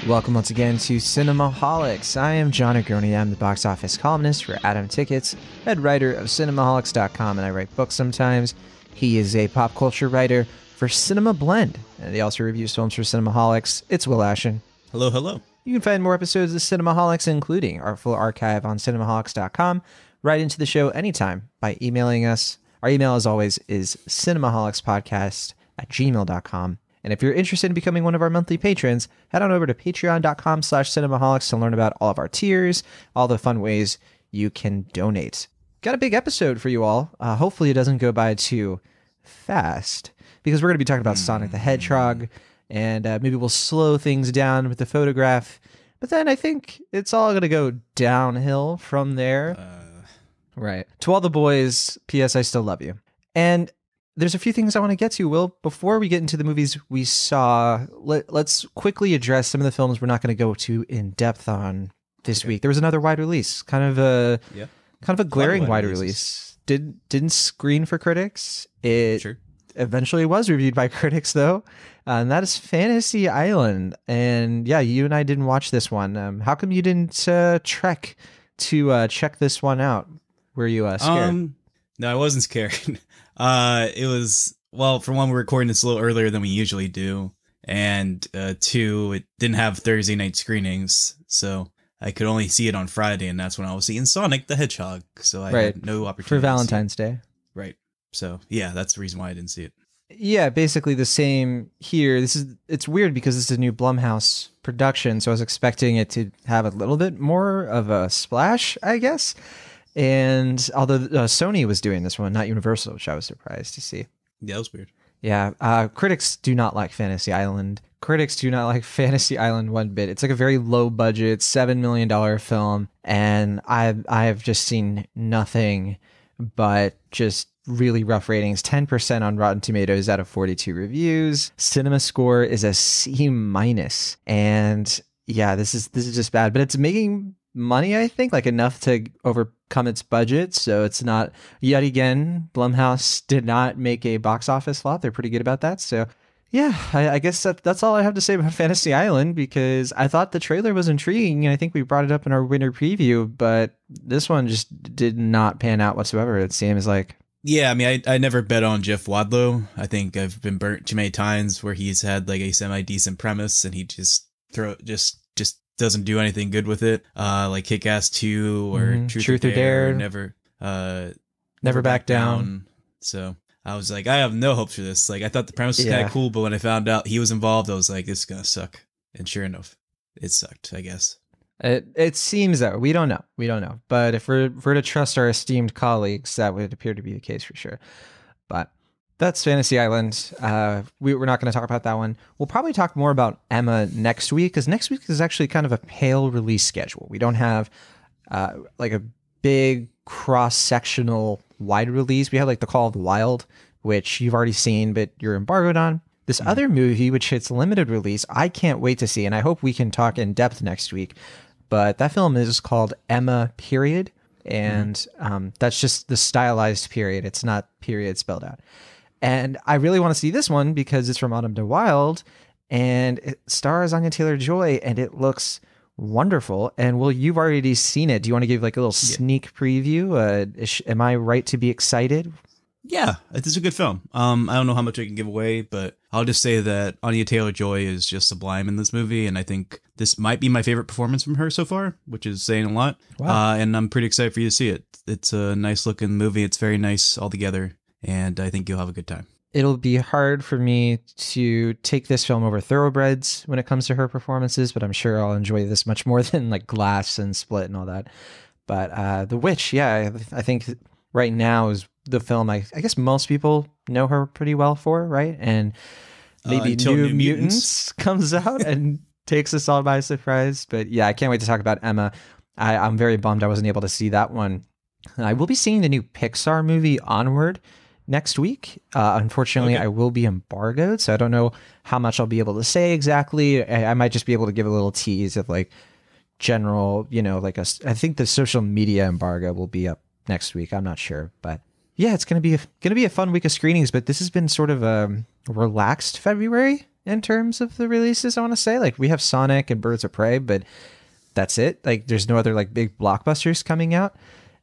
Welcome once again to Cinemaholics. I am John Agroni. I'm the box office columnist for Adam Tickets, head writer of Cinemaholics.com, and I write books sometimes. He is a pop culture writer for Cinema Blend, and he also reviews films for Cinemaholics. It's Will Ashen. Hello, hello. You can find more episodes of Cinemaholics, including our full archive on Cinemaholics.com, right into the show anytime by emailing us. Our email, as always, is cinemaholicspodcast@gmail.com. And if you're interested in becoming one of our monthly patrons, head on over to patreon.com/cinemaholics to learn about all of our tiers, all the fun ways you can donate. Got a big episode for you all. Hopefully it doesn't go by too fast, because we're going to be talking about Sonic the Hedgehog, and maybe we'll slow things down with the photograph. But then I think it's all going to go downhill from there. Right. To all the boys, P.S. I still love you. And there's a few things I want to get to, Will. Before we get into the movies we saw, let's quickly address some of the films we're not going to go too in depth on this week. There was another wide release, kind of a glaring wide release. Didn't screen for critics. It eventually was reviewed by critics, though, and that is Fantasy Island. And yeah, you and I didn't watch this one. How come you didn't trek to check this one out? Were you scared? No, I wasn't scared. It was, well, for one, we're recording this a little earlier than we usually do, and two, it didn't have Thursday night screenings, so I could only see it on Friday, and that's when I was seeing Sonic the Hedgehog, so I had no opportunity for Valentine's Day. Right. So yeah, that's the reason why I didn't see it. Yeah, basically the same here. It's weird because this is a new Blumhouse production, so I was expecting it to have a little bit more of a splash, I guess. And although Sony was doing this one, not Universal, which I was surprised to see. Yeah, that was weird. Yeah, critics do not like Fantasy Island. Critics do not like Fantasy Island one bit. It's like a very low budget, $7 million film, and I have just seen nothing but just really rough ratings. 10% on Rotten Tomatoes out of 42 reviews. Cinema Score is a C-, and yeah, this is just bad. But it's making money, I think, like enough to overcome its budget, so it's not, yet again, Blumhouse did not make a box office flop. They're pretty good about that. So yeah, I guess that's all I have to say about Fantasy Island, because I thought the trailer was intriguing, and I think we brought it up in our winter preview, but this one just did not pan out whatsoever, it seems like. Yeah, I mean, I never bet on Jeff Wadlow. I think I've been burnt too many times where he's had like a semi-decent premise and he just doesn't do anything good with it, like Kick-Ass 2 or Truth or Dare. Never Back Down. So I was like, I have no hopes for this. Like, I thought the premise was kind of cool, but when I found out he was involved, I was like, this is gonna suck. And sure enough, it sucked, I guess. It seems that we don't know. But if we're to trust our esteemed colleagues, that would appear to be the case for sure. But that's Fantasy Island. We're not going to talk about that one. We'll probably talk more about Emma next week, because next week is actually kind of a pale release schedule. We don't have like a big cross-sectional wide release. We have like The Call of the Wild, which you've already seen, but you're embargoed on. This other movie, which hits limited release, I can't wait to see, and I hope we can talk in depth next week. But that film is called Emma, period. And that's just the stylized period. It's not period spelled out. And I really want to see this one because it's from Autumn to Wild, and it stars Anya Taylor-Joy, and it looks wonderful. And Will, you've already seen it. Do you want to give like a little sneak preview? Am I right to be excited? Yeah, it's a good film. I don't know how much I can give away, but I'll just say that Anya Taylor-Joy is just sublime in this movie, and I think this might be my favorite performance from her so far, which is saying a lot. Wow. And I'm pretty excited for you to see it. It's a nice looking movie. It's very nice altogether, and I think you'll have a good time. It'll be hard for me to take this film over Thoroughbreds when it comes to her performances, but I'm sure I'll enjoy this much more than like Glass and Split and all that. But The Witch, yeah, I think right now is the film I guess most people know her pretty well for, right? And maybe New Mutants comes out and takes us all by surprise. But yeah, I can't wait to talk about Emma. I'm very bummed I wasn't able to see that one. I will be seeing the new Pixar movie Onward next week. Unfortunately, I will be embargoed, so I don't know how much I'll be able to say exactly. I might just be able to give a little tease of like general, like I think the social media embargo will be up next week. I'm not sure, but yeah, it's gonna be a fun week of screenings. But this has been sort of a relaxed February in terms of the releases, I want to say. Like, we have Sonic and Birds of Prey, but that's it. Like, there's no other like big blockbusters coming out.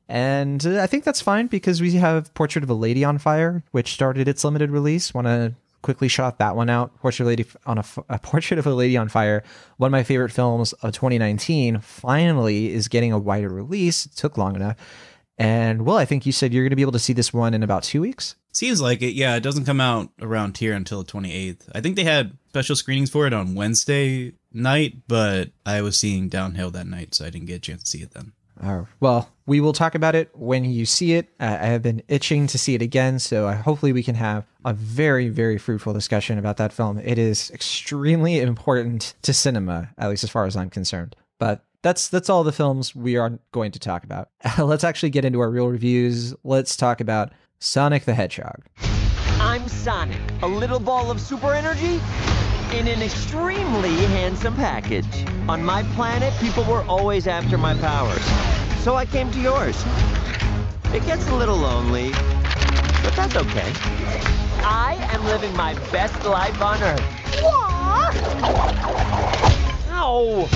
And I think that's fine because we have Portrait of a Lady on Fire, which started its limited release. Want to quickly shout that one out. Portrait of a Lady on Fire, one of my favorite films of 2019, finally is getting a wider release. It took long enough. And Will, I think you said you're going to be able to see this one in about 2 weeks. Seems like it. Yeah, it doesn't come out around here until the 28th. I think they had special screenings for it on Wednesday night, but I was seeing Downhill that night, so I didn't get a chance to see it then. Well, we will talk about it when you see it. I have been itching to see it again, so hopefully we can have a very, very fruitful discussion about that film. It is extremely important to cinema, at least as far as I'm concerned. But that's all the films we are going to talk about. Let's actually get into our real reviews. Let's talk about Sonic the Hedgehog. I'm Sonic, a little ball of super energy in an extremely handsome package. On my planet, people were always after my powers, so I came to yours. It gets a little lonely, but that's okay. I am living my best life on Earth. Ow!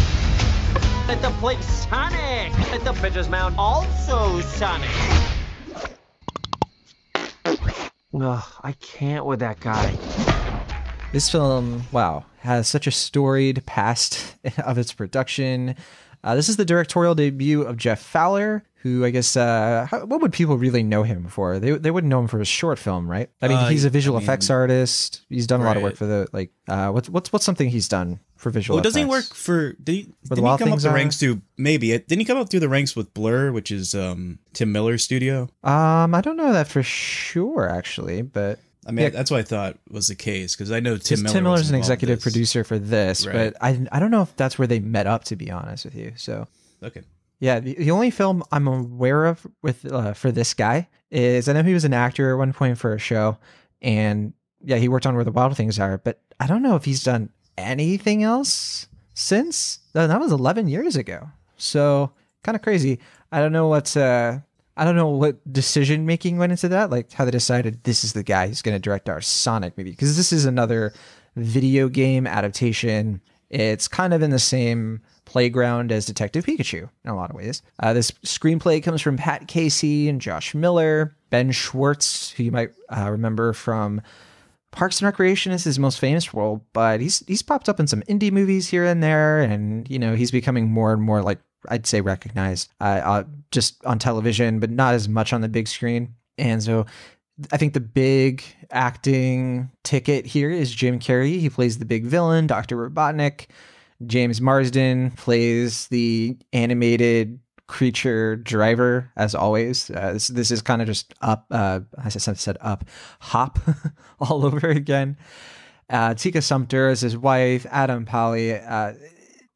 Let the plate Sonic! Let the bitches mount also Sonic! Ugh, I can't with that guy. This film, wow, has such a storied past of its production. This is the directorial debut of Jeff Fowler, who I guess, what would people really know him for? They wouldn't know him for his short film, right? I mean, he's a visual effects artist. He's done a lot of work for the, like, what's something he's done for visual effects? Doesn't he work for, didn't he come up the ranks to, didn't he come up through the ranks with Blur, which is Tim Miller's studio? I don't know that for sure, actually, but... I mean, that's what I thought was the case, because I know Tim Miller's an executive producer for this, right. But I don't know if that's where they met up, to be honest with you. So, okay. Yeah, the only film I'm aware of with for this guy is I know he was an actor at one point for a show, and yeah, he worked on Where the Wild Things Are, but I don't know if he's done anything else since. That was 11 years ago, so kind of crazy. I don't know what decision making went into that, like how they decided this is the guy who's going to direct our Sonic movie, because this is another video game adaptation. It's kind of in the same playground as Detective Pikachu in a lot of ways. This screenplay comes from Pat Casey and Josh Miller. Ben Schwartz, who you might remember from Parks and Recreation, is his most famous role, but he's popped up in some indie movies here and there, and you know, he's becoming more and more, like, I'd say, recognized just on television, but not as much on the big screen. And so I think the big acting ticket here is Jim Carrey. He plays the big villain, Dr. Robotnik. James Marsden plays the animated creature Driver, as always. This is kind of just up, as I said, hop all over again. Tika Sumpter as his wife, Adam Pally.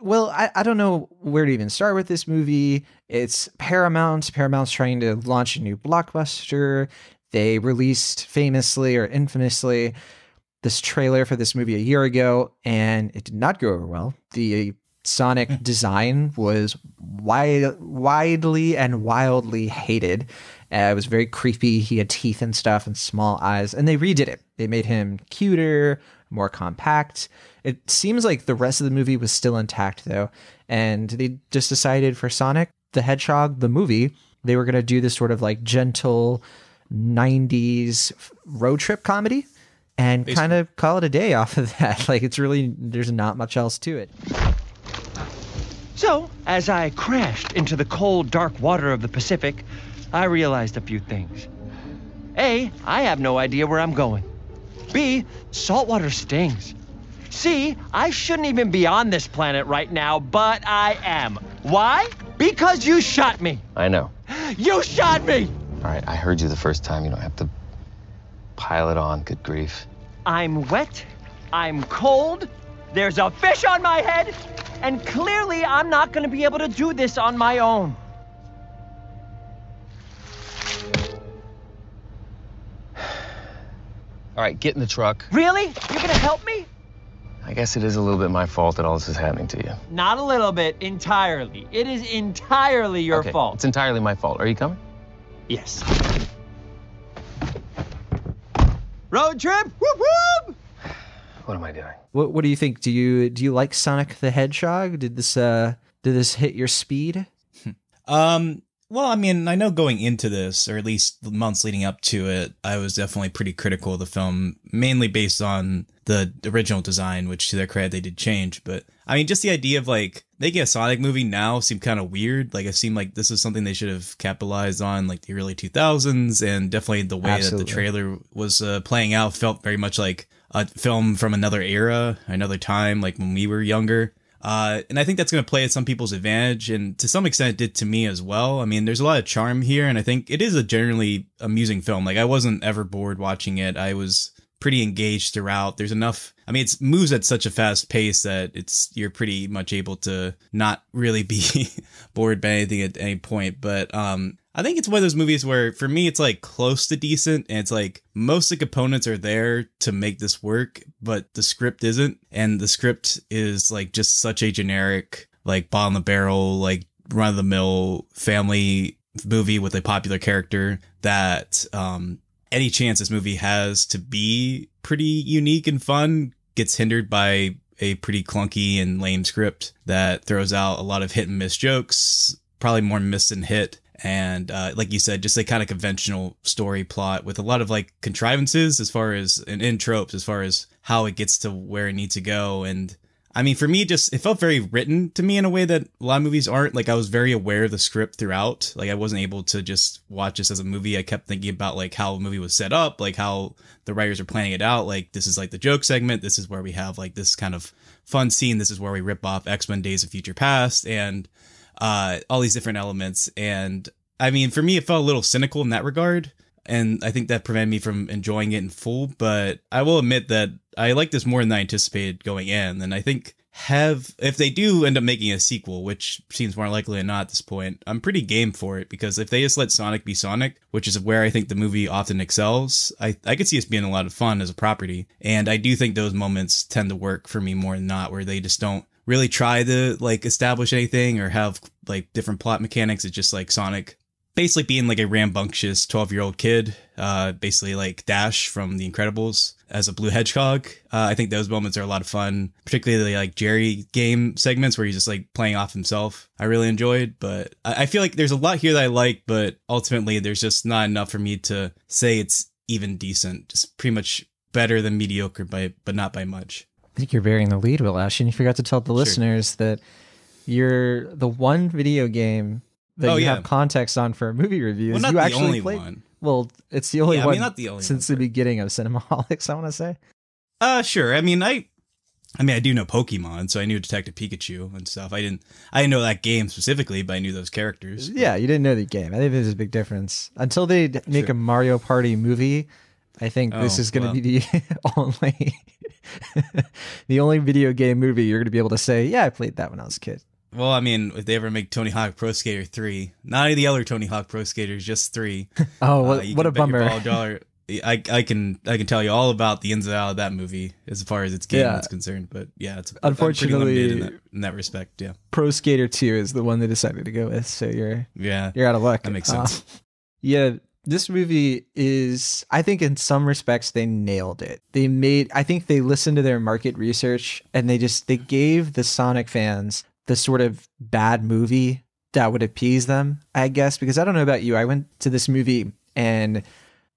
Well, I don't know where to even start with this movie. It's Paramount. Paramount's trying to launch a new blockbuster. They released famously or infamously this trailer for this movie a year ago, and it did not go over well. The Sonic design was widely and wildly hated. It was very creepy. He had teeth and stuff and small eyes, and they redid it. They made him cuter, more compact. It seems like the rest of the movie was still intact, though, and they just decided for Sonic the Hedgehog, the movie, they were going to do this sort of like gentle 90s road trip comedy and kind of call it a day off of that. Like, it's really, there's not much else to it. So, as I crashed into the cold, dark water of the Pacific, I realized a few things. A, I have no idea where I'm going. B, saltwater stings. C, I shouldn't even be on this planet right now, but I am. Why? Because you shot me. I know. You shot me! All right, I heard you the first time. You don't have to pile it on. Good grief. I'm wet. I'm cold. There's a fish on my head. And clearly, I'm not going to be able to do this on my own. All right, get in the truck. Really? You're going to help me? I guess it is a little bit my fault that all this is happening to you. Not a little bit. Entirely. It is entirely your fault. It's entirely my fault. Are you coming? Yes. Road trip? Whoop whoop! What am I doing? What do you think? Do you like Sonic the Hedgehog? Did this hit your speed? Well, I mean, I know going into this, or at least the months leading up to it, I was definitely pretty critical of the film, mainly based on the original design, which to their credit, they did change. But I mean, just the idea of like making a Sonic movie now seemed kind of weird. Like it seemed like this is something they should have capitalized on like the early 2000s, and definitely the way that the trailer was playing out felt very much like a film from another era, another time, like when we were younger. And I think that's going to play at some people's advantage, and to some extent it did to me as well. I mean, there's a lot of charm here, and I think it is a generally amusing film. Like, I wasn't ever bored watching it. I was pretty engaged throughout. There's enough, I mean, it moves at such a fast pace that you're pretty much able to not really be bored by anything at any point. But, I think it's one of those movies where, for me, it's like close to decent, and it's like most of the components are there to make this work, but the script isn't. And the script is like just such a generic, like bottom of the barrel, like run of the mill family movie with a popular character that, any chance this movie has to be pretty unique and fun gets hindered by a pretty clunky and lame script that throws out a lot of hit and miss jokes, probably more miss than hit. And like you said, just a kind of conventional story plot with a lot of like contrivances as far as and in tropes as far as how it gets to where it needs to go. And I mean, for me, just it felt very written to me in a way that a lot of movies aren't. Like I was very aware of the script throughout. Like I wasn't able to just watch this as a movie. I kept thinking about like how a movie was set up, like how the writers are planning it out. Like this is like the joke segment. This is where we have like this kind of fun scene. This is where we rip off X-Men Days of Future Past and all these different elements. And I mean, for me, it felt a little cynical in that regard. And I think that prevented me from enjoying it in full. But I will admit that I like this more than I anticipated going in. And I think if they do end up making a sequel, which seems more likely than not at this point, I'm pretty game for it. Because if they just let Sonic be Sonic, which is where I think the movie often excels, I could see this being a lot of fun as a property. And I do think those moments tend to work for me more than not, where they just don't really try to like establish anything or have like different plot mechanics. It's just like Sonic basically being like a rambunctious 12-year-old kid, basically like Dash from The Incredibles as a blue hedgehog. I think those moments are a lot of fun, particularly like Jerry game segments where he's just like playing off himself. I really enjoyed, but I feel like there's a lot here that I like, but ultimately there's just not enough for me to say it's even decent. Just pretty much better than mediocre, but not by much. I think you're bearing the lead, Will Ash, and you forgot to tell the listeners that you're the one video game that you have context on for movie reviews. Well, not you the actually only played, one. Well, it's the only one. I mean, not the only since one, the beginning of Cinemaholics, I want to say. Sure. I mean, I do know Pokemon, so I knew Detective Pikachu and stuff. I didn't know that game specifically, but I knew those characters. Yeah, you didn't know the game. I think there's a big difference. Until they make a Mario Party movie, I think this is going to be the only video game movie you're going to be able to say, yeah, I played that when I was a kid. Well, I mean, if they ever make Tony Hawk Pro Skater 3, not any of the other Tony Hawk Pro Skaters, just 3. Oh, what a bummer. I can tell you all about the ins and outs of that movie as far as its game is concerned. But yeah, it's unfortunately pretty in that respect. Yeah, Pro Skater 2 is the one they decided to go with. So you're out of luck. That makes sense. Yeah, this movie is, I think in some respects they nailed it. I think they listened to their market research and they gave the Sonic fans the sort of bad movie that would appease them, I guess, because I don't know about you. I went to this movie and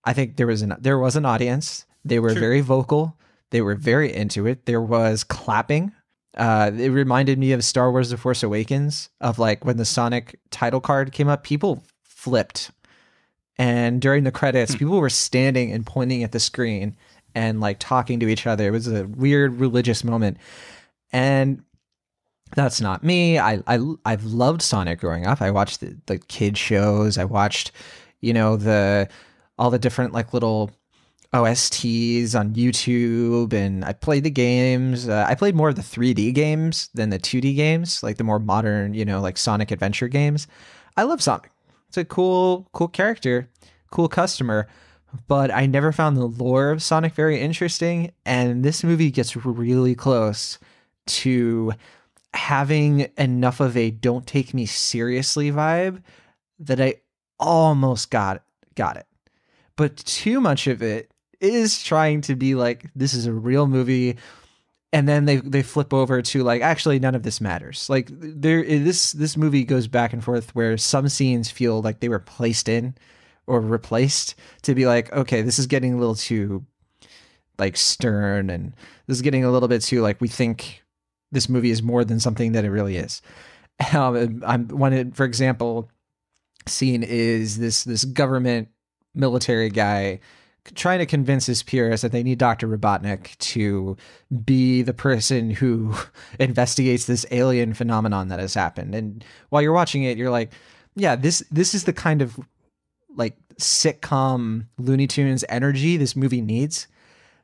I think there was an audience. They were very vocal. They were very into it. There was clapping. It reminded me of Star Wars The Force Awakens, of like when the Sonic title card came up, people flipped. And during the credits, people were standing and pointing at the screen and like talking to each other. It was a weird religious moment. And that's not me. I've loved Sonic growing up. I watched the kid shows. I watched, all the different like little OSTs on YouTube, and I played the games. I played more of the 3D games than the 2D games, like the more modern, like Sonic Adventure games. I love Sonic. It's a cool character, cool customer, but I never found the lore of Sonic very interesting. And this movie gets really close to having enough of a don't take me seriously vibe that I almost got it. But too much of it is trying to be like, this is a real movie. And then they flip over to like, actually, none of this matters. Like this movie goes back and forth where some scenes feel like they were placed in or replaced to be like, okay, this is getting a little too like stern, and this is getting a little bit too like, we think this movie is more than something that it really is. For example, scene is this government military guy trying to convince his peers that they need Dr. Robotnik to be the person who investigates this alien phenomenon that has happened. And while you're watching it, you're like, yeah, this is the kind of like sitcom Looney Tunes energy this movie needs.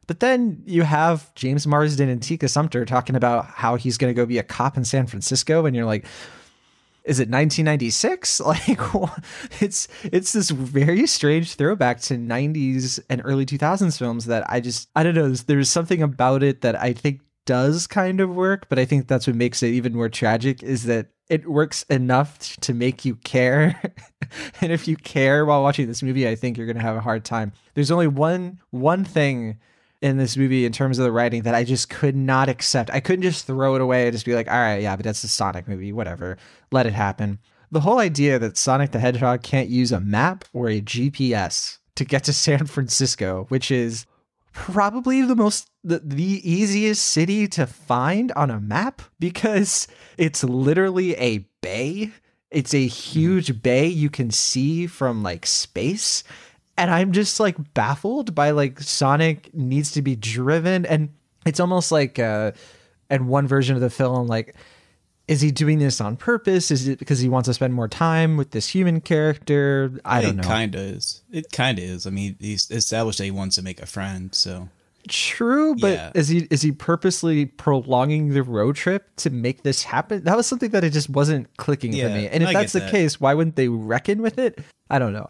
But then you have James Marsden and Tika Sumpter talking about how he's going to go be a cop in San Francisco. And you're like, is it 1996? Like, it's this very strange throwback to 90s and early 2000s films that I don't know. There's something about it that I think does kind of work, but I think that's what makes it even more tragic, is that it works enough to make you care. And if you care while watching this movie, I think you're going to have a hard time. There's only one thing in this movie in terms of the writing that I just could not accept. I couldn't just throw it away and just be like, all right, yeah, but that's a Sonic movie, whatever, let it happen. The whole idea that Sonic the Hedgehog can't use a map or a GPS to get to San Francisco, which is probably the easiest city to find on a map, because it's literally a bay. It's a huge bay you can see from like space. And I'm just like baffled by like Sonic needs to be driven. And it's almost like in one version of the film, like, is he doing this on purpose? Is it because he wants to spend more time with this human character? I don't know. It kind of is. I mean, he's established that he wants to make a friend. So true, but yeah. is he purposely prolonging the road trip to make this happen? That was something that it just wasn't clicking for me. And if that's the case, why wouldn't they reckon with it? I don't know.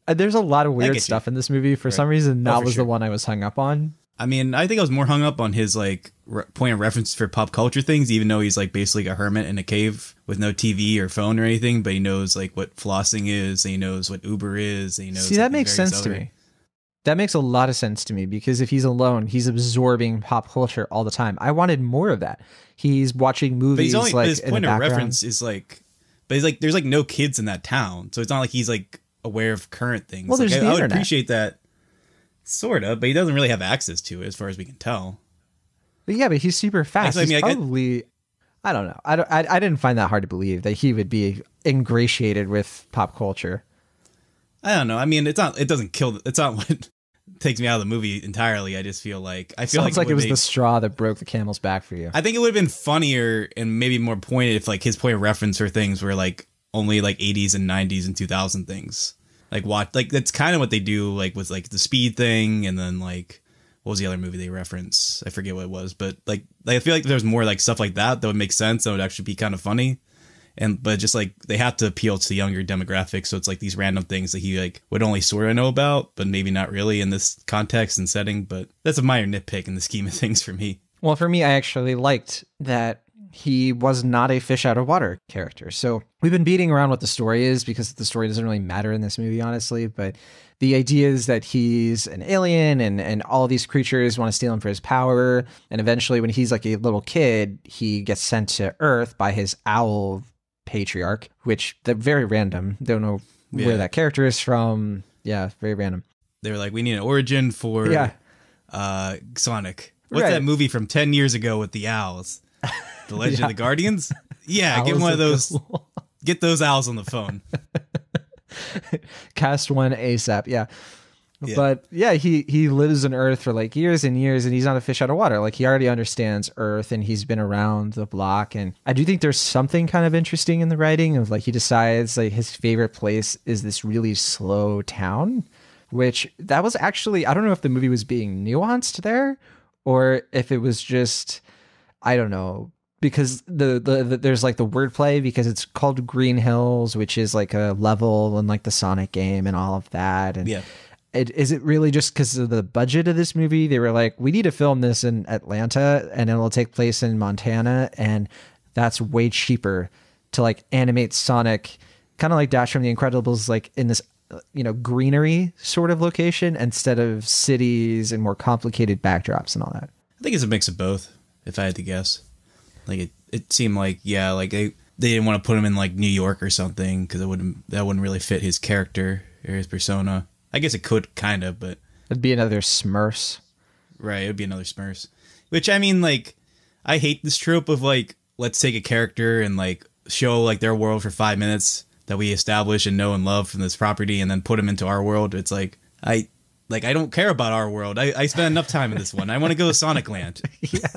There's a lot of weird stuff in this movie. For some reason, that was the one I was hung up on. I mean, I think I was more hung up on his like point of reference for pop culture things, even though he's like basically a hermit in a cave with no TV or phone or anything, but he knows like what flossing is, and he knows what Uber is, and he knows. See, that makes sense to me. That makes a lot of sense to me, because if he's alone, he's absorbing pop culture all the time. I wanted more of that. He's watching movies, but like his point of reference is like, but he's like, there's like no kids in that town, so it's not like he's like aware of current things. Well, there's like, the I would internet. appreciate that, sort of, but he doesn't really have access to it as far as we can tell. But yeah, but he's super fast. Actually, he's probably, I don't know. I didn't find that hard to believe that he would be ingratiated with pop culture. I don't know. I mean, it's not what takes me out of the movie entirely. I just feel like Sounds like it was the straw that broke the camel's back for you. I think it would have been funnier and maybe more pointed if like his point of reference for things were like only like 80s and 90s and 2000 things. Like that's kind of what they do, like with like the Speed thing, and then like what was the other movie they reference? I forget what it was, but like I feel like if there's more like stuff like that would make sense. That would actually be kind of funny. But just like they have to appeal to the younger demographic, so it's like these random things that he like would only sort of know about, but maybe not really in this context and setting. But that's a minor nitpick in the scheme of things for me. Well, for me, I actually liked that he was not a fish out of water character. So we've been beating around what the story is, because the story doesn't really matter in this movie, honestly. But the idea is that he's an alien, and all of these creatures want to steal him for his power. And eventually, when he's like a little kid, he gets sent to Earth by his owl patriarch, which they're very random. Don't know where that character is from. Yeah, very random. They were like, we need an origin for Sonic. What's that movie from 10 years ago with the owls? The Legend of the Guardians? Yeah, owls, get one of those. Cool. Get those owls on the phone. Cast one ASAP. Yeah. But yeah, he lives on Earth for like years and years, and he's not a fish out of water. Like, he already understands Earth, and he's been around the block. And I do think there's something kind of interesting in the writing of like, he decides like his favorite place is this really slow town, which that was actually, I don't know if the movie was being nuanced there, or if it was just, I don't know, because there's like the wordplay, because it's called Green Hills, which is like a level in like the Sonic game and all of that. And is it really just because of the budget of this movie? They were like, we need to film this in Atlanta, and it'll take place in Montana, and that's way cheaper to like animate Sonic, kind of like Dash from The Incredibles, like in this greenery sort of location instead of cities and more complicated backdrops and all that? I think it's a mix of both, if I had to guess. Like it seemed like, yeah, like they didn't want to put him in like New York or something because that wouldn't really fit his character or his persona. I guess it could kind of, but It'd be another Smurfs. right, it would be another Smurfs. Which, I mean, like, I hate this trope of like, let's take a character and like show like their world for 5 minutes that we establish and know and love from this property, and then put them into our world. It's like I don't care about our world. I spent enough time in this one. I want to go to Sonic Land. Yeah.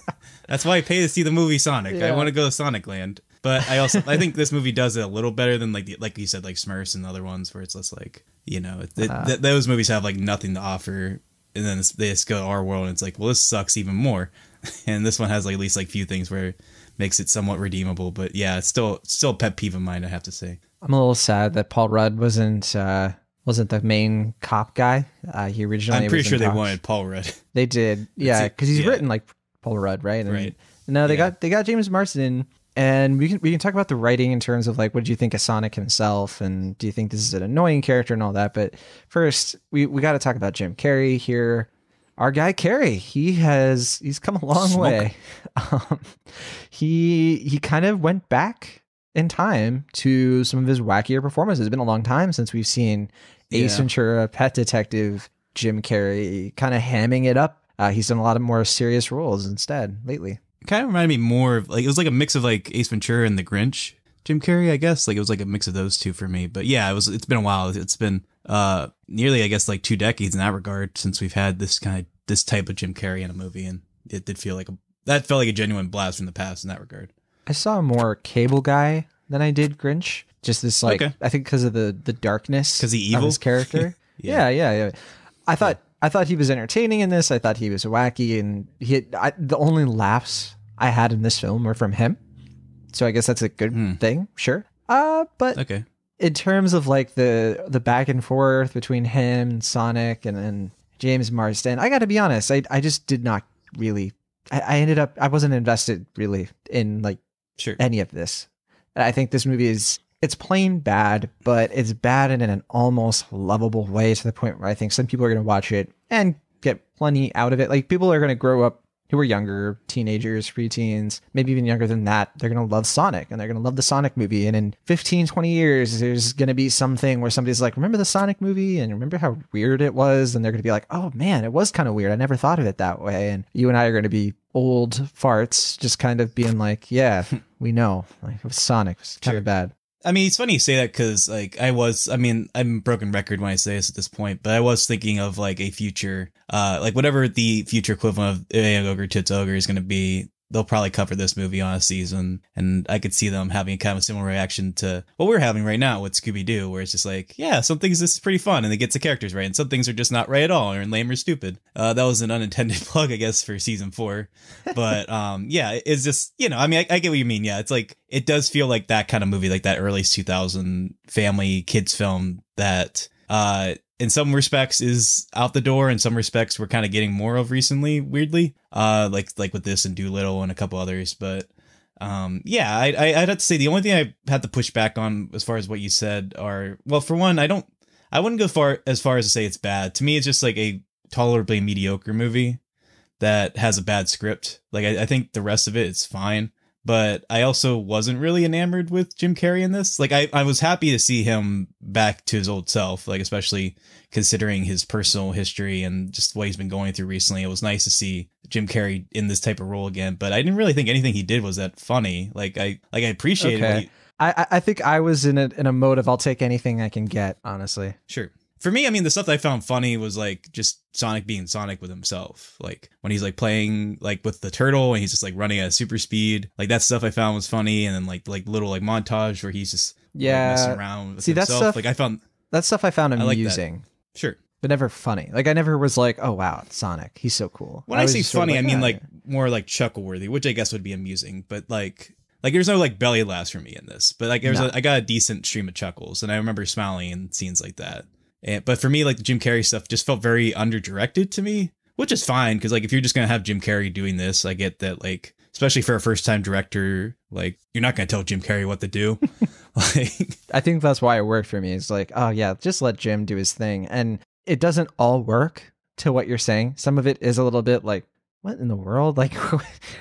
That's why I pay to see the movie Sonic. Yeah. I want to go to Sonic Land. But I think this movie does it a little better than like you said, like Smurfs and other ones where it's less like, those movies have like nothing to offer, and then they just go to our world and it's like, well, this sucks even more. And this one has like at least like few things where it makes it somewhat redeemable. But yeah, it's still a pet peeve of mine, I have to say. I'm a little sad that Paul Rudd wasn't the main cop guy. He originally. I'm pretty was sure in they talks. wanted Paul Rudd. They did, yeah, because he's yeah. written like Paul Rudd, right? And, Right. No, they Yeah. got James Marsden, and we can talk about the writing in terms of like, what do you think of Sonic himself, and do you think this is an annoying character and all that? But first, we got to talk about Jim Carrey here. Our guy Carrey, he's come a long way. He kind of went back in time to some of his wackier performances. It's been a long time since we've seen Ace Yeah. Ventura, Pet Detective, Jim Carrey kind of hamming it up. He's done a lot of more serious roles instead lately. It kind of reminded me more of like, it was like a mix of like Ace Ventura and The Grinch. Jim Carrey, I guess. Like it was like a mix of those two for me. But yeah, it's been a while. It's been nearly, I guess, like 2 decades in that regard since we've had this type of Jim Carrey in a movie, and it did feel like that felt like a genuine blast from the past in that regard. I saw more Cable Guy than I did Grinch. Just this like, Okay. I think because of the darkness 'Cause he of evil? his character. Yeah. yeah. I thought he was entertaining in this. I thought he was wacky, and the only laughs I had in this film were from him. So I guess that's a good thing, sure. But Okay. in terms of like the back and forth between him and Sonic and James Marsden, I got to be honest, I just did not really. I wasn't invested really in like Sure. any of this. I think this movie it's plain bad, but it's bad in an almost lovable way, to the point where I think some people are going to watch it and get plenty out of it. Like, people are going to grow up who are younger, teenagers, preteens, maybe even younger than that. They're going to love Sonic, and they're going to love the Sonic movie. And in 15, 20 years, there's going to be something where somebody's like, remember the Sonic movie? And remember how weird it was? And they're going to be like, oh man, it was kind of weird. I never thought of it that way. And you and I are going to be old farts just kind of being like, yeah, we know. Like, it was Sonic. It was kind of bad. I mean, it's funny you say that because, like, I'm a broken record when I say this at this point, but I was thinking of, like, a future, like, whatever the future equivalent of A Ogre Tits Ogre is going to be, they'll probably cover this movie on a season, and I could see them having kind of a similar reaction to what we're having right now with Scooby-Doo, where it's just like, yeah, some things this is pretty fun, and it gets the characters right, and some things are just not right at all, or lame or stupid. That was an unintended plug, I guess, for season 4. But, yeah, it's just, I mean, I get what you mean. Yeah, it's like, it does feel like that kind of movie, like that early 2000 family kids film that, in some respects is out the door. In some respects we're kind of getting more of recently, weirdly, like with this and Doolittle and a couple others. But yeah, I'd have to say the only thing I had to push back on as far as what you said are, well, for one, I wouldn't go as far as to say it's bad. To me, it's just like a tolerably mediocre movie that has a bad script. Like, I think the rest of it is fine. But I also wasn't really enamored with Jim Carrey in this. Like, I was happy to see him back to his old self, like, especially considering his personal history and just what he's been going through recently. It was nice to see Jim Carrey in this type of role again, but I didn't really think anything he did was that funny. Like, I appreciated what he... I think I was in a mode of I'll take anything I can get, honestly. Sure. For me, I mean, the stuff that I found funny was like just Sonic being Sonic with himself. Like when he's like playing like with the turtle and he's just like running at super speed. Like that stuff I found was funny. And then like little like montage where he's just like, messing around with himself. That stuff, like I found amusing. Sure. But never funny. Like I never was like, oh wow, it's Sonic. He's so cool. When I say funny, I mean like yeah. more like chuckle worthy, which I guess would be amusing. But like there's no like belly laughs for me in this. But like I got a decent stream of chuckles, and I remember smiling in scenes like that. But for me, like the Jim Carrey stuff just felt very under-directed to me, which is fine. Because like if you're just going to have Jim Carrey doing this, I get that, like, especially for a first-time director, like you're not going to tell Jim Carrey what to do. Like, I think that's why it worked for me. It's like, oh yeah, just let Jim do his thing. And it doesn't all work to what you're saying. Some of it is a little bit like, what in the world? Like,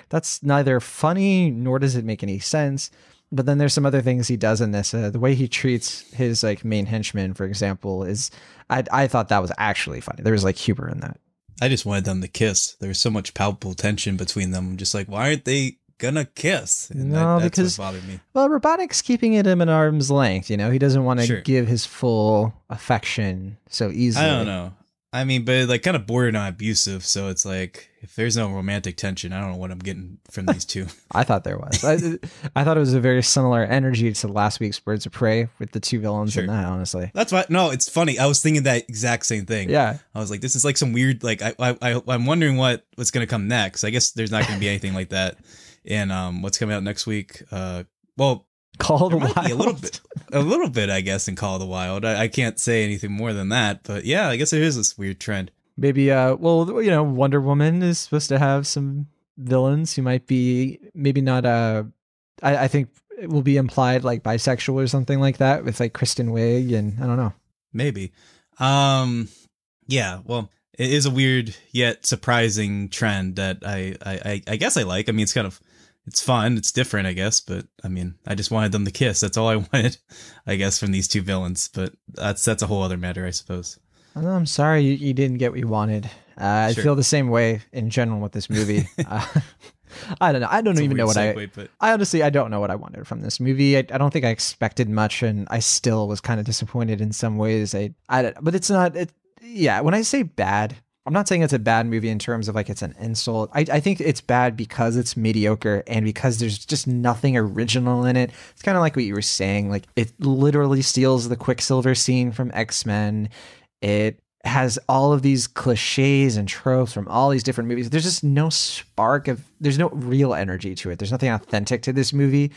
that's neither funny nor does it make any sense. But then there's some other things he does in this. The way he treats his like main henchman, for example, is I thought that was actually funny. There was like humor in that. I just wanted them to kiss. There was so much palpable tension between them. I'm just like, why aren't they gonna kiss? And No, that's because what bothered me. well, Robotnik's keeping it him at arm's length. You know, he doesn't want to Sure. give his full affection so easily. I don't know. I mean, but like kind of borderline abusive. So it's like, if there's no romantic tension, I don't know what I'm getting from these two. I thought there was. I thought it was a very similar energy to last week's Birds of Prey with the two villains in Sure. that, honestly. That's why. No, it's funny. I was thinking that exact same thing. Yeah. I was like, this is like some weird. Like, I'm wondering what's gonna come next. I guess there's not gonna be anything like that. And what's coming out next week? Well, Call of the there might Wild. be a little bit, I guess, in Call of the Wild. I can't say anything more than that. But yeah, I guess there is this weird trend. Maybe, well, you know, Wonder Woman is supposed to have some villains who might be maybe not, I think it will be implied like bisexual or something like that with like Kristen Wiig and I don't know. Maybe. Yeah, well, it is a weird yet surprising trend that I guess I like. I mean, it's fun, it's different, I guess, but I mean, I just wanted them to kiss. That's all I wanted, I guess, from these two villains, but that's a whole other matter, I suppose. Oh, I'm sorry you didn't get what you wanted. I Sure. feel the same way in general with this movie. I don't know. I don't It's a even know weird what segue, but I honestly, I don't know what I wanted from this movie. I don't think I expected much, and I still was kind of disappointed in some ways. But it's not. Yeah, when I say bad, I'm not saying it's a bad movie in terms of like it's an insult. I think it's bad because it's mediocre and because there's just nothing original in it. It's kind of like what you were saying. Like it literally steals the Quicksilver scene from X-Men. It has all of these cliches and tropes from all these different movies. There's just no there's no real energy to it. There's nothing authentic to this movie.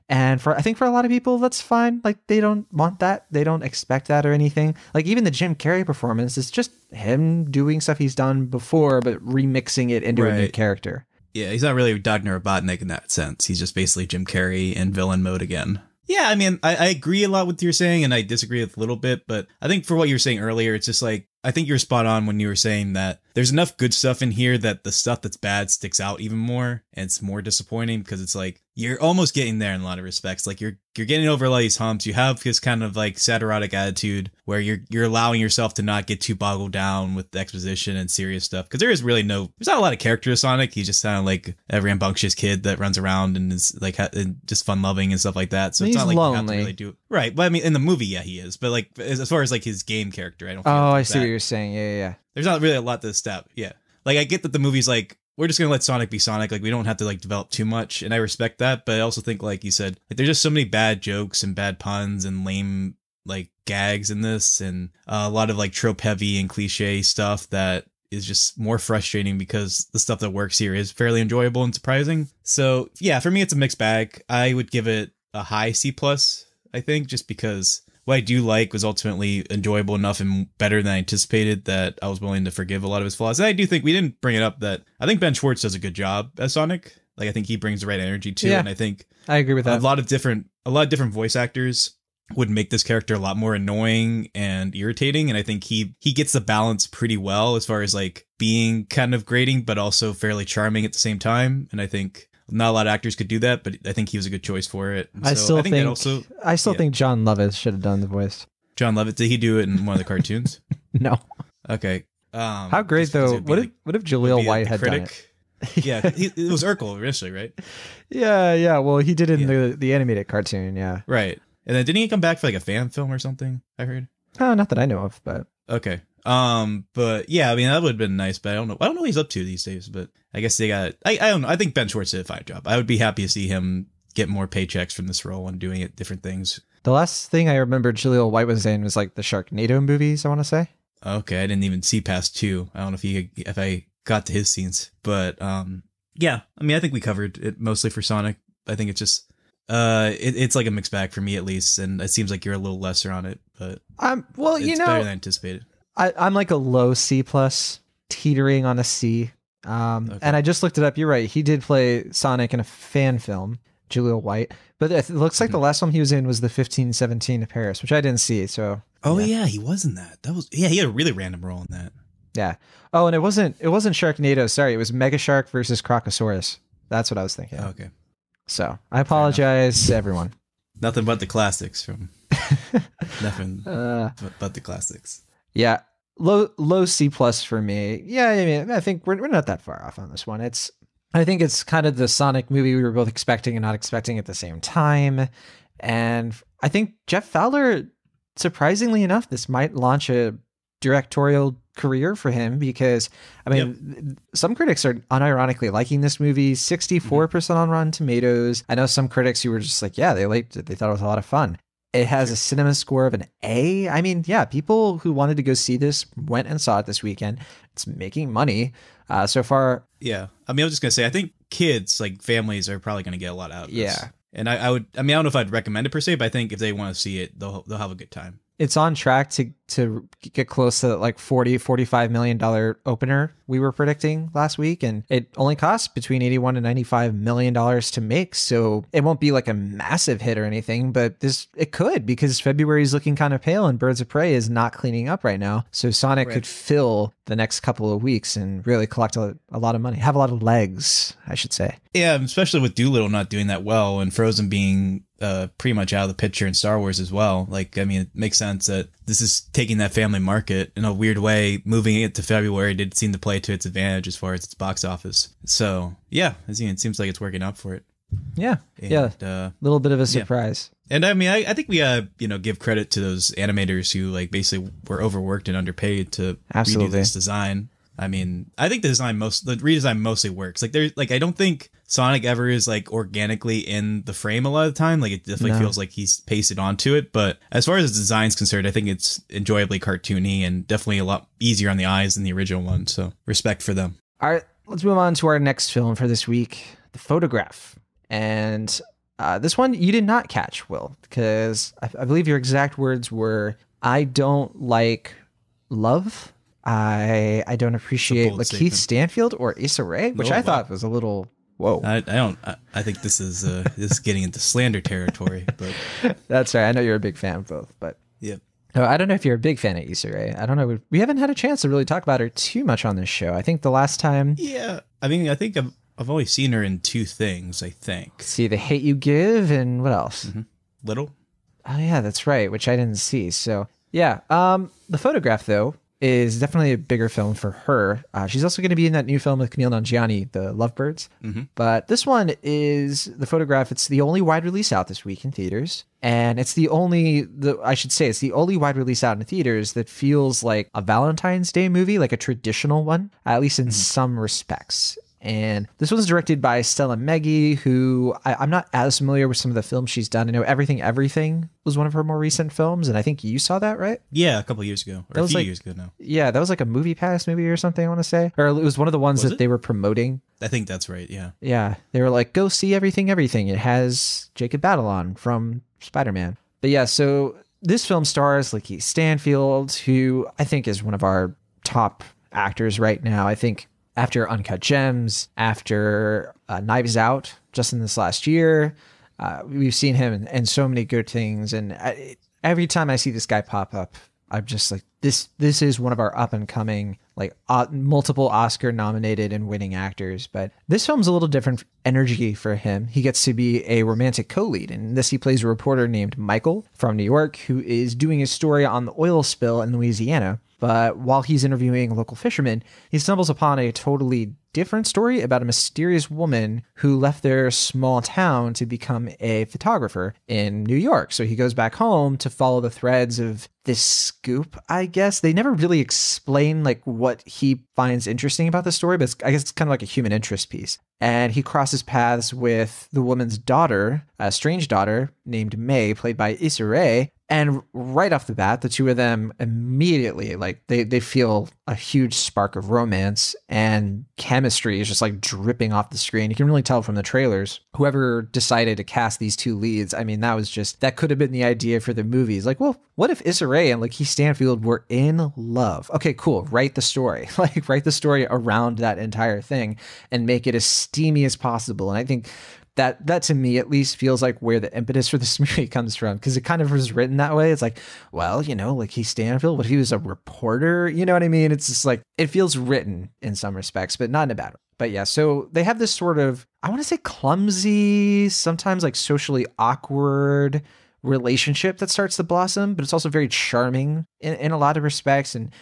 And I think for a lot of people, that's fine. Like they don't want that. They don't expect that or anything. Like even the Jim Carrey performance is just him doing stuff he's done before, but remixing it into a new Right. character. yeah, he's not really Dr. Robotnik in that sense. He's just basically Jim Carrey in villain mode again. Yeah, I mean, I agree a lot with what you're saying, and I disagree with a little bit, but I think for what you were saying earlier, it's just like, I think you're spot on when you were saying that there's enough good stuff in here that the stuff that's bad sticks out even more, and it's more disappointing because it's like, you're almost getting there in a lot of respects. Like you're getting over a lot of these humps. You have this kind of like satiric attitude where you're allowing yourself to not get too boggled down with the exposition and serious stuff. Cause there's not a lot of character to Sonic. He's just kind of like a rambunctious kid that runs around and is like and just fun loving and stuff like that. So He's it's not like you have lonely. to really do it. Right. But I mean, in the movie, yeah, he is. But like, as far as like his game character, I don't feel Oh, like I see that. what you're saying. Yeah. There's not really a lot to step. Yeah. Like I get that the movie's like, we're just going to let Sonic be Sonic. Like we don't have to like develop too much. And I respect that. But I also think, like you said, like there's just so many bad jokes and bad puns and lame like gags in this and a lot of like trope heavy and cliche stuff that is just more frustrating because the stuff that works here is fairly enjoyable and surprising. So yeah, for me, it's a mixed bag. I would give it a high C+, I think, just because what I do like was ultimately enjoyable enough and better than I anticipated that I was willing to forgive a lot of his flaws. And I do think we didn't bring it up that I think Ben Schwartz does a good job as Sonic. Like I think he brings the right energy to it. And I think I agree with that. a lot of different voice actors would make this character a lot more annoying and irritating. And I think he gets the balance pretty well as far as like being kind of grating, but also fairly charming at the same time. And I think not a lot of actors could do that, but I think he was a good choice for it. And I so still yeah. think John Lovitz should have done the voice. John Lovitz, did he do it in one of the cartoons? No. Okay. How great just because though. it'd be What if would Jaleel be White the had done it? Yeah, it was Urkel initially, right? Yeah. Well, he did it in the animated cartoon. Yeah. Right. And then didn't he come back for like a fan film or something? I heard. Oh, not that I know of, but Okay. But yeah, I mean that would have been nice, but I don't know what he's up to these days. But I guess they got. I don't know. I think Ben Schwartz did a fine job. I would be happy to see him get more paychecks from this role and doing it different things. the last thing I remember Jaleel White was in was like the Sharknado movies, I want to say. Okay, I didn't even see past 2. I don't know if I got to his scenes, but yeah. I mean, I think we covered it mostly for Sonic. I think it's just it's like a mixed bag for me at least, and it seems like you're a little lesser on it, but Well, it's better than anticipated. I'm like a low C+, teetering on a C. And I just looked it up. You're right. He did play Sonic in a fan film. Jaleel White. But it looks like the last film he was in was the 1517 to Paris, which I didn't see. So Oh yeah, he was in that. He had a really random role in that. yeah. Oh, and it wasn't Sharknado. Sorry, it was Mega Shark versus Crocosaurus. That's what I was thinking. Okay. So I apologize, everyone. Nothing but the classics from nothing but the classics. Yeah. Low C plus for me. Yeah, I mean, I think we're not that far off on this one. I think it's kind of the Sonic movie we were both expecting and not expecting at the same time. And I think Jeff Fowler, surprisingly enough, this might launch a directorial career for him, because I mean, some critics are unironically liking this movie. 64% on Rotten Tomatoes. I know some critics who were just like, yeah, they liked it. They thought it was a lot of fun. It has a cinema score of an A. I mean, yeah, people who wanted to go see this went and saw it this weekend. It's making money so far. Yeah. I mean, I was just going to say, I think kids, like families, are probably going to get a lot out of this. Yeah. And I don't know if I'd recommend it per se, but I think if they want to see it, they'll have a good time. It's on track to get close to like $45 million opener we were predicting last week, and it only costs between $81 and $95 million to make, so it won't be like a massive hit or anything, but it could, because February is looking kind of pale and Birds of Prey is not cleaning up right now, so Sonic could fill the next couple of weeks and really collect a lot of money, have a lot of legs, I should say. Yeah, especially with Doolittle not doing that well and Frozen being pretty much out of the picture in Star Wars as well. Like, I mean, it makes sense that this is taking that family market in a weird way. Moving it to February did seem to play to its advantage as far as its box office. So yeah, it seems like it's working out for it. Yeah, and, a little bit of a surprise. Yeah. And I mean, I think we give credit to those animators who like basically were overworked and underpaid to redo this design. I mean, I think the redesign mostly works. Like, I don't think Sonic ever is like organically in the frame a lot of the time. Like, it definitely feels like he's pasted onto it. But as far as the design's concerned, I think it's enjoyably cartoony and definitely a lot easier on the eyes than the original one. So respect for them. All right, let's move on to our next film for this week, The Photograph. And this one you did not catch, Will, because I believe your exact words were, I don't like love. I don't appreciate Lakeith Stanfield or Issa Rae, which I thought was a little whoa. I think this is getting into slander territory, but that's right. I know you're a big fan of both, but yeah. No, I don't know if you're a big fan of Issa Rae. I don't know. We haven't had a chance to really talk about her too much on this show. I think the last time. Yeah, I mean, I think I've only seen her in two things. I think. See, The Hate You Give, and what else? Mm-hmm. Little. Oh yeah, that's right. Which I didn't see. So yeah, The Photograph though is definitely a bigger film for her. She's also going to be in that new film with Camille Nanjiani, The Lovebirds. Mm-hmm. But this one is The Photograph. It's the only wide release out this week in theaters. And it's the only wide release out in theaters that feels like a Valentine's Day movie, like a traditional one, at least in some respects. And this was directed by Stella Meggy, who I'm not as familiar with some of the films she's done. I know Everything was one of her more recent films, and I think you saw that, right? Yeah, a couple of years ago, or a few years ago now. Yeah, that was like a Movie Pass movie or something, I want to say. Or it was one of the ones that they were promoting. I think that's right, yeah. Yeah, they were like, go see Everything. It has Jacob Batalon from Spider-Man. But yeah, so this film stars Lakeith Stanfield, who I think is one of our top actors right now. I think after Uncut Gems, after Knives Out, just in this last year, we've seen him in so many good things. And every time I see this guy pop up, I'm just like, this is one of our up and coming, like multiple Oscar nominated and winning actors. But this film's a little different energy for him. He gets to be a romantic co-lead. In this, he plays a reporter named Michael from New York, who is doing his story on the oil spill in Louisiana. But while he's interviewing local fishermen, he stumbles upon a totally different story about a mysterious woman who left their small town to become a photographer in New York. So he goes back home to follow the threads of this scoop, I guess. They never really explain like what he finds interesting about the story, but I guess it's kind of like a human interest piece. And he crosses paths with the woman's daughter, a strange daughter named May, played by Issa Rae. And right off the bat, the two of them immediately, like, they feel a huge spark of romance, and chemistry is just like dripping off the screen. You can really tell from the trailers. Whoever decided to cast these two leads, I mean, that could have been the idea for the movies. Like, well, what if Issa Rae and Lakeith Stanfield were in love? Okay, cool. Write the story. Like, write the story around that entire thing and make it as steamy as possible. And I think That to me at least feels like where the impetus for this movie comes from, because it kind of was written that way. It's like, well, like he's Stanfield, what if he was a reporter? You know what I mean? It's just like, it feels written in some respects, but not in a bad way. But yeah, so they have this sort of, I want to say clumsy, sometimes like socially awkward relationship that starts to blossom, but it's also very charming in a lot of respects. And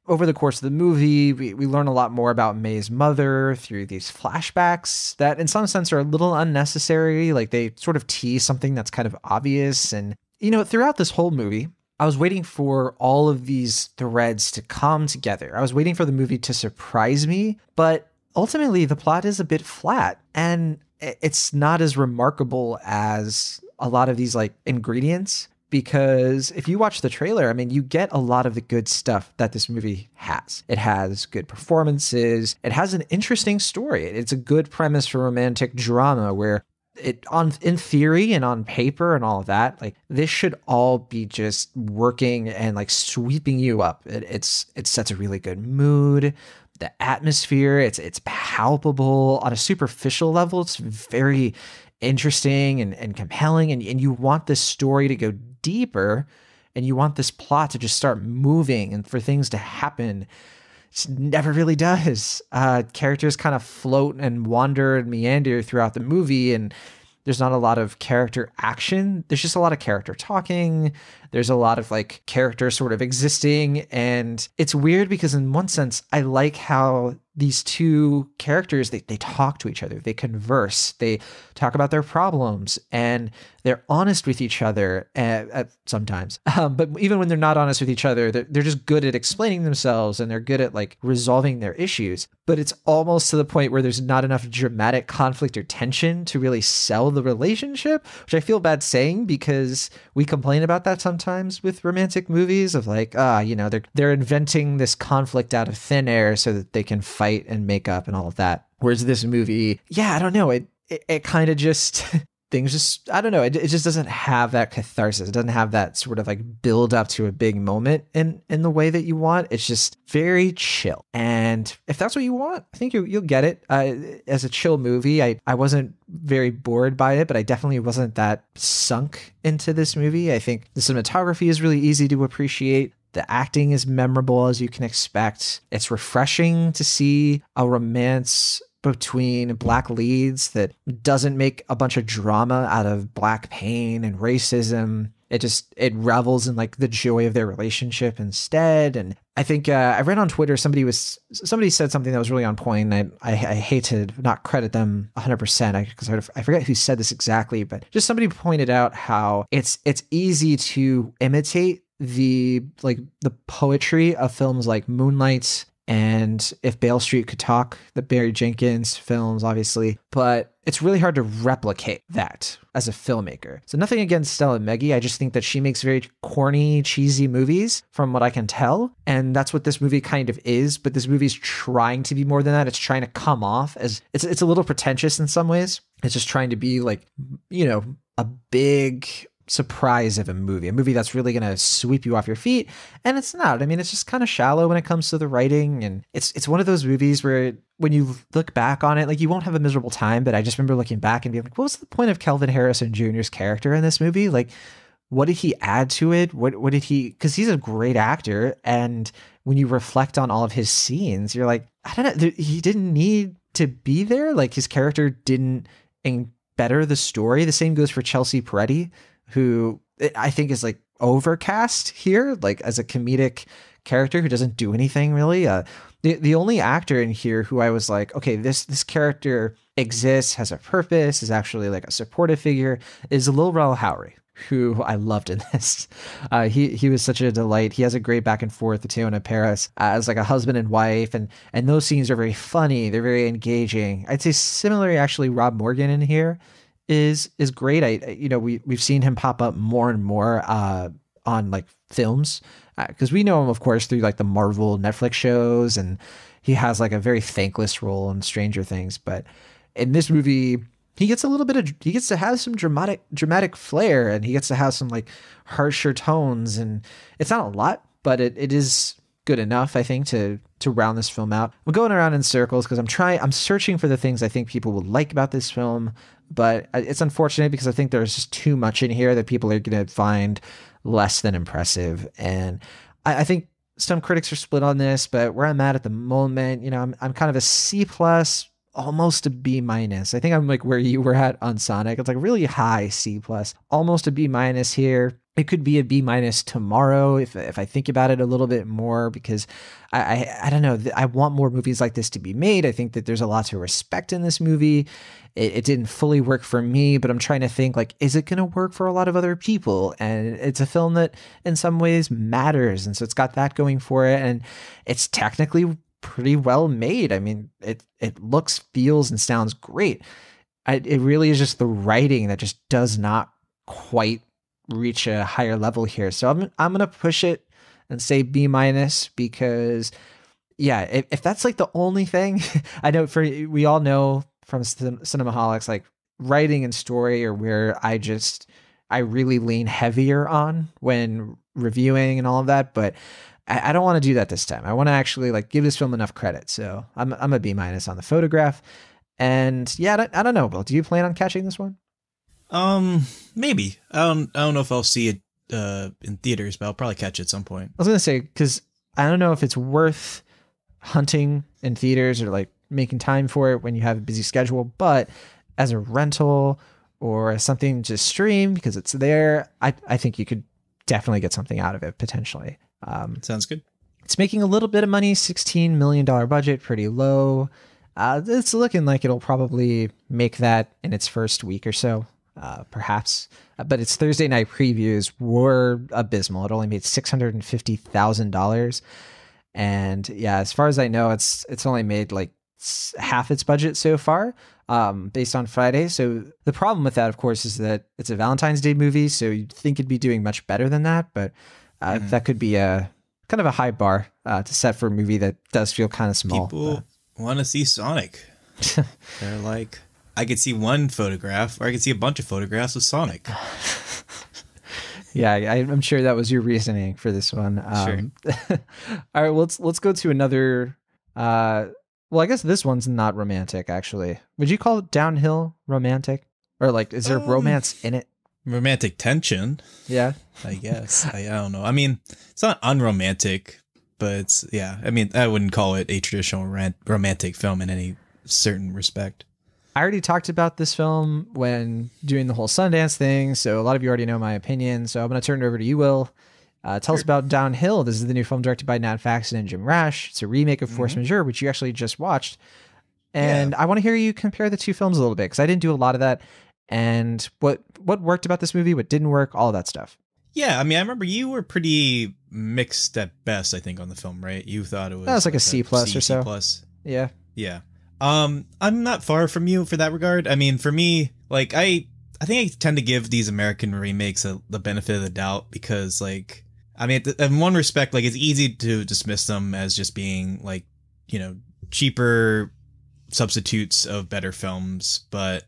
over the course of the movie, we learn a lot more about May's mother through these flashbacks that in some sense are a little unnecessary. Like they sort of tease something that's kind of obvious. And, throughout this whole movie, I was waiting for all of these threads to come together. I was waiting for the movie to surprise me, but ultimately the plot is a bit flat and it's not as remarkable as a lot of these like ingredients. Because if you watch the trailer, I mean, you get a lot of the good stuff that this movie has. It has good performances. It has an interesting story. It's a good premise for romantic drama where in theory and on paper and all of that, like this should all be just working and like sweeping you up. It sets a really good mood. The atmosphere, it's palpable on a superficial level. It's very interesting and compelling. And you want this story to go deeper and you want this plot to just start moving and for things to happen. It never really does. Characters kind of float and wander and meander throughout the movie, and there's not a lot of character action. There's just a lot of character talking. There's a lot of like character sort of existing. And it's weird because in one sense, I like how these two characters, they talk to each other, they converse, they talk about their problems, and they're honest with each other sometimes. But even when they're not honest with each other, they're just good at explaining themselves and they're good at like resolving their issues. But it's almost to the point where there's not enough dramatic conflict or tension to really sell the relationship, which I feel bad saying because we complain about that sometimes with romantic movies of like, they're inventing this conflict out of thin air so that they can fight and make up and all of that. Whereas this movie, I don't know, it kind of just things just, I don't know, it just doesn't have that catharsis. It doesn't have that sort of like build up to a big moment in the way that you want. It's just very chill. And if that's what you want, I think you'll get it. As a chill movie, I wasn't very bored by it, but I definitely wasn't that sunk into this movie. I think the cinematography is really easy to appreciate. The acting is memorable as you can expect. It's refreshing to see a romance between black leads that doesn't make a bunch of drama out of black pain and racism. It revels in like the joy of their relationship instead. And I think I read on Twitter, somebody said something that was really on point. And I hate to not credit them 100% because I forget who said this exactly, but just somebody pointed out how it's easy to imitate the poetry of films like Moonlight and If Beale Street Could Talk, the Barry Jenkins films, obviously, but it's really hard to replicate that as a filmmaker. So nothing against Stella Meggy. I just think that she makes very corny, cheesy movies from what I can tell. And that's what this movie kind of is. But this movie's trying to be more than that. It's trying to come off as it's a little pretentious in some ways. It's just trying to be like, a big surprise of a movie that's really going to sweep you off your feet. And it's not. I mean, it's just kind of shallow when it comes to the writing. And it's one of those movies where when you look back on it, like you won't have a miserable time. But I just remember looking back and being like, what was the point of Kelvin Harrison Jr.'s character in this movie? Like, what did he add to it? What did he, because he's a great actor. And when you reflect on all of his scenes, you're like, I don't know, he didn't need to be there. Like his character didn't better the story. The same goes for Chelsea Peretti, who I think is like overcast here, like as a comedic character who doesn't do anything really. The only actor in here who I was like, okay, this character exists, has a purpose, is actually like a supportive figure, is Lil Rel Howery, who I loved in this. He was such a delight. He has a great back and forth with Teyonah Parris as like a husband and wife, and those scenes are very funny. They're very engaging. I'd say similarly, actually, Rob Morgan in here is great. We've seen him pop up more and more on like films because we know him, of course, through like the Marvel Netflix shows, and he has like a very thankless role in Stranger Things. But in this movie, he gets to have some dramatic flair, and he gets to have some like harsher tones, and it's not a lot, but it is good enough, I think, to round this film out. I'm going around in circles because I'm searching for the things I think people will like about this film, but it's unfortunate because I think there's just too much in here that people are going to find less than impressive. And I think some critics are split on this, but where I'm at the moment, I'm kind of a C plus, almost a B minus. I think I'm like where you were at on Sonic. It's like really high C plus, almost a B minus here. It could be a B minus tomorrow if I think about it a little bit more, because I don't know. I want more movies like this to be made. I think that there's a lot to respect in this movie. It didn't fully work for me, but I'm trying to think like, is it going to work for a lot of other people? And it's a film that in some ways matters. And so it's got that going for it. And it's technically pretty well made. I mean, it looks, feels, and sounds great. It really is just the writing that just does not quite reach a higher level here. So I'm gonna push it and say B minus, because yeah, if that's like the only thing, I know we all know from Cinemaholics, like writing and story are where I really lean heavier on when reviewing and all of that, but I don't want to do that this time. I want to actually like give this film enough credit. So I'm a B minus on the photograph. And yeah, I don't know, Bill, do you plan on catching this one? Maybe. I don't know if I'll see it in theaters, but I'll probably catch it at some point. I was gonna say, because I don't know if it's worth hunting in theaters or like making time for it when you have a busy schedule, but as a rental or as something to stream because it's there, I think you could definitely get something out of it potentially. Sounds good. It's making a little bit of money, $16 million budget, pretty low. It's looking like it'll probably make that in its first week or so. Perhaps, but its Thursday night previews were abysmal. It only made $650,000, and yeah, as far as I know, it's only made like half its budget so far, based on Friday. So the problem with that, of course, is that it's a Valentine's Day movie, so you'd think it'd be doing much better than that, but that could be a kind of a high bar to set for a movie that does feel kind of small. People want to see Sonic. They're like, I could see one photograph, or I could see a bunch of photographs of Sonic. Yeah, I'm sure that was your reasoning for this one. Sure. All right, let's go to another. Well, I guess this one's not romantic, actually. Would you call it Downhill romantic, or like, is there romance in it? Romantic tension. Yeah, I guess. I don't know. I mean, it's not unromantic, but it's, yeah. I mean, I wouldn't call it a traditional romantic film in any certain respect. I already talked about this film when doing the whole Sundance thing, so a lot of you already know my opinion. So I'm going to turn it over to you, Will. Tell us about Downhill. This is the new film directed by Nat Faxon and Jim Rash. It's a remake of Force Majeure, which you actually just watched. And I want to hear you compare the two films a little bit, because I didn't do a lot of that. And what worked about this movie, what didn't work, all of that stuff. Yeah, I mean, I remember you were pretty mixed at best, I think, on the film, right? You thought it was... That was like a C plus or so. C+. Yeah. Yeah. I'm not far from you for that regard. I mean, for me, like, I think I tend to give these American remakes the benefit of the doubt, because, like, I mean, in one respect, like, it's easy to dismiss them as just being, like, you know, cheaper substitutes of better films, but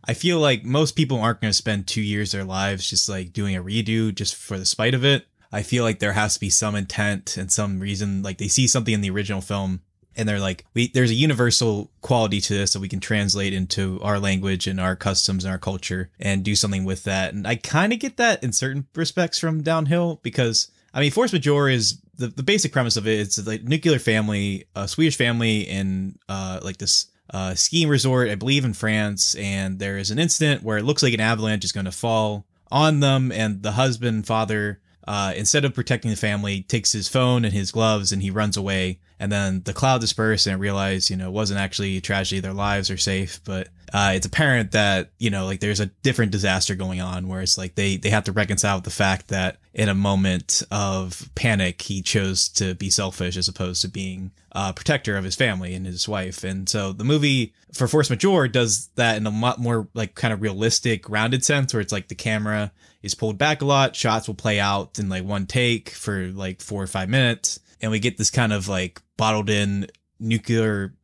I feel like most people aren't going to spend 2 years of their lives just, like, doing a redo just for the spite of it. I feel like there has to be some intent and some reason, like, they see something in the original film and they're like, there's a universal quality to this that we can translate into our language and our customs and our culture and do something with that. And I kind of get that in certain respects from Downhill, because, I mean, Force Majeure is the basic premise of it. It's like nuclear family, a Swedish family in like this skiing resort, I believe in France. And there is an incident where it looks like an avalanche is going to fall on them. And the husband, father, instead of protecting the family, takes his phone and his gloves and he runs away. And then the cloud dispersed and realized, you know, it wasn't actually a tragedy. Their lives are safe. But it's apparent that, you know, like there's a different disaster going on where it's like they have to reconcile with the fact that in a moment of panic, he chose to be selfish as opposed to being a protector of his family and his wife. And so the movie for Force Majeure does that in a lot more like kind of realistic, grounded sense, where it's like the camera is pulled back a lot. Shots will play out in like one take for like 4 or 5 minutes. And we get this kind of like bottled in nuclear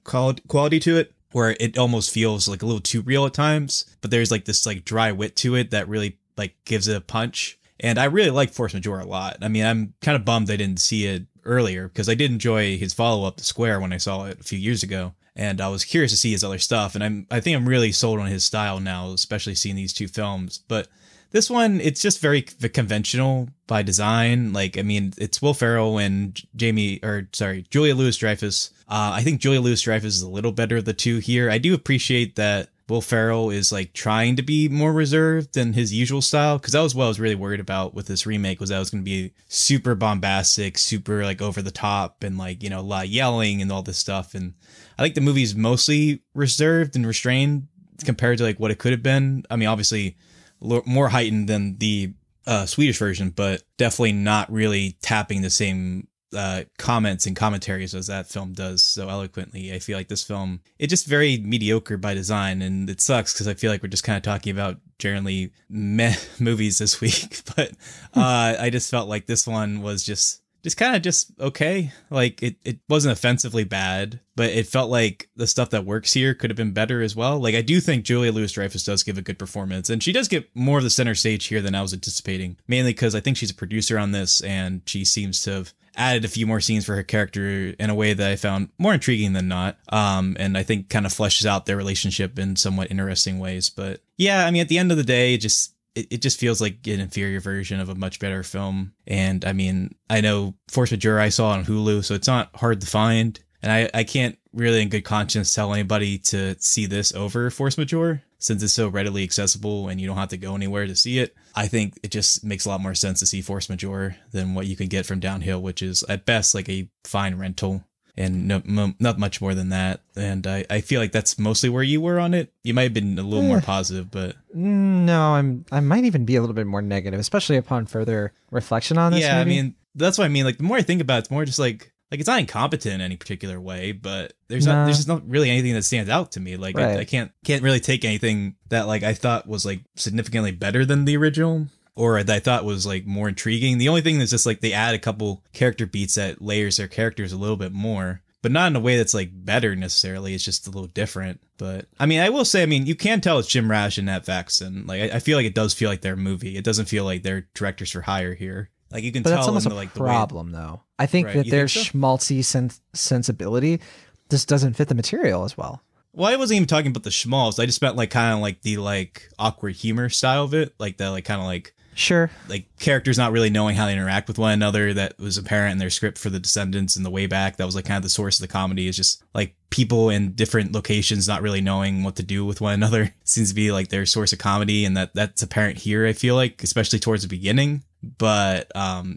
quality to it, where it almost feels like a little too real at times. But there's like this like dry wit to it that really like gives it a punch. And I really like Force Majeure a lot. I mean, I'm kind of bummed I didn't see it earlier, because I did enjoy his follow-up, The Square, when I saw it a few years ago. And I was curious to see his other stuff. And I think I'm really sold on his style now, especially seeing these two films. But this one, it's just very conventional by design. Like, I mean, it's Will Ferrell and Julia Louis-Dreyfus. I think Julia Louis-Dreyfus is a little better of the two here. I do appreciate that Will Ferrell is like trying to be more reserved than his usual style, because that was what I was really worried about with this remake, was that it was going to be super bombastic, super like over the top, and like, you know, a lot of yelling and all this stuff. And I think the movie's mostly reserved and restrained compared to like what it could have been. I mean, obviously more heightened than the Swedish version, but definitely not really tapping the same comments and commentaries as that film does so eloquently. I feel like this film, it's just very mediocre by design, and it sucks because I feel like we're just kind of talking about generally meh movies this week. But I just felt like this one was just kind of just okay. Like it wasn't offensively bad, but it felt like the stuff that works here could have been better as well. Like, I do think Julia Louis-Dreyfus does give a good performance, and she does get more of the center stage here than I was anticipating, mainly because I think she's a producer on this, and she seems to have added a few more scenes for her character in a way that I found more intriguing than not. And I think kind of fleshes out their relationship in somewhat interesting ways. But yeah, I mean, at the end of the day, it just feels like an inferior version of a much better film. And I mean, I know Force Majeure I saw on Hulu, so it's not hard to find. And I can't really in good conscience tell anybody to see this over Force Majeure, since it's so readily accessible and you don't have to go anywhere to see it. I think it just makes a lot more sense to see Force Majeure than what you can get from Downhill, which is at best like a fine rental, and not much more than that. And I feel like that's mostly where you were on it. You might have been a little more positive, but no, I might even be a little bit more negative, especially upon further reflection on this. Yeah, maybe. I mean, that's what I mean. Like, the more I think about it, it's more just like it's not incompetent in any particular way, but there's just not really anything that stands out to me. Like, right. I can't really take anything that like I thought was like significantly better than the original, or that I thought was like more intriguing. The only thing is just like they add a couple character beats that layers their characters a little bit more, but not in a way that's like better necessarily. It's just a little different. But I mean, I will say, I mean, you can tell it's Jim Rash and Nat Faxon. Like, I feel like it does feel like their movie. It doesn't feel like they're directors for hire here. Like, you can tell. That's almost in a like problem, though. I think Right, that you their think so? schmaltzy sensibility just doesn't fit the material as well. Well, I wasn't even talking about the schmaltz. I just meant like kind of like the like awkward humor style of it, like that, like kind of like Sure. like characters not really knowing how to interact with one another. That was apparent in their script for The Descendants and The Way Back. That was like kind of the source of the comedy, is just like people in different locations not really knowing what to do with one another. Seems to be like their source of comedy, and that's apparent here, I feel like, especially towards the beginning. But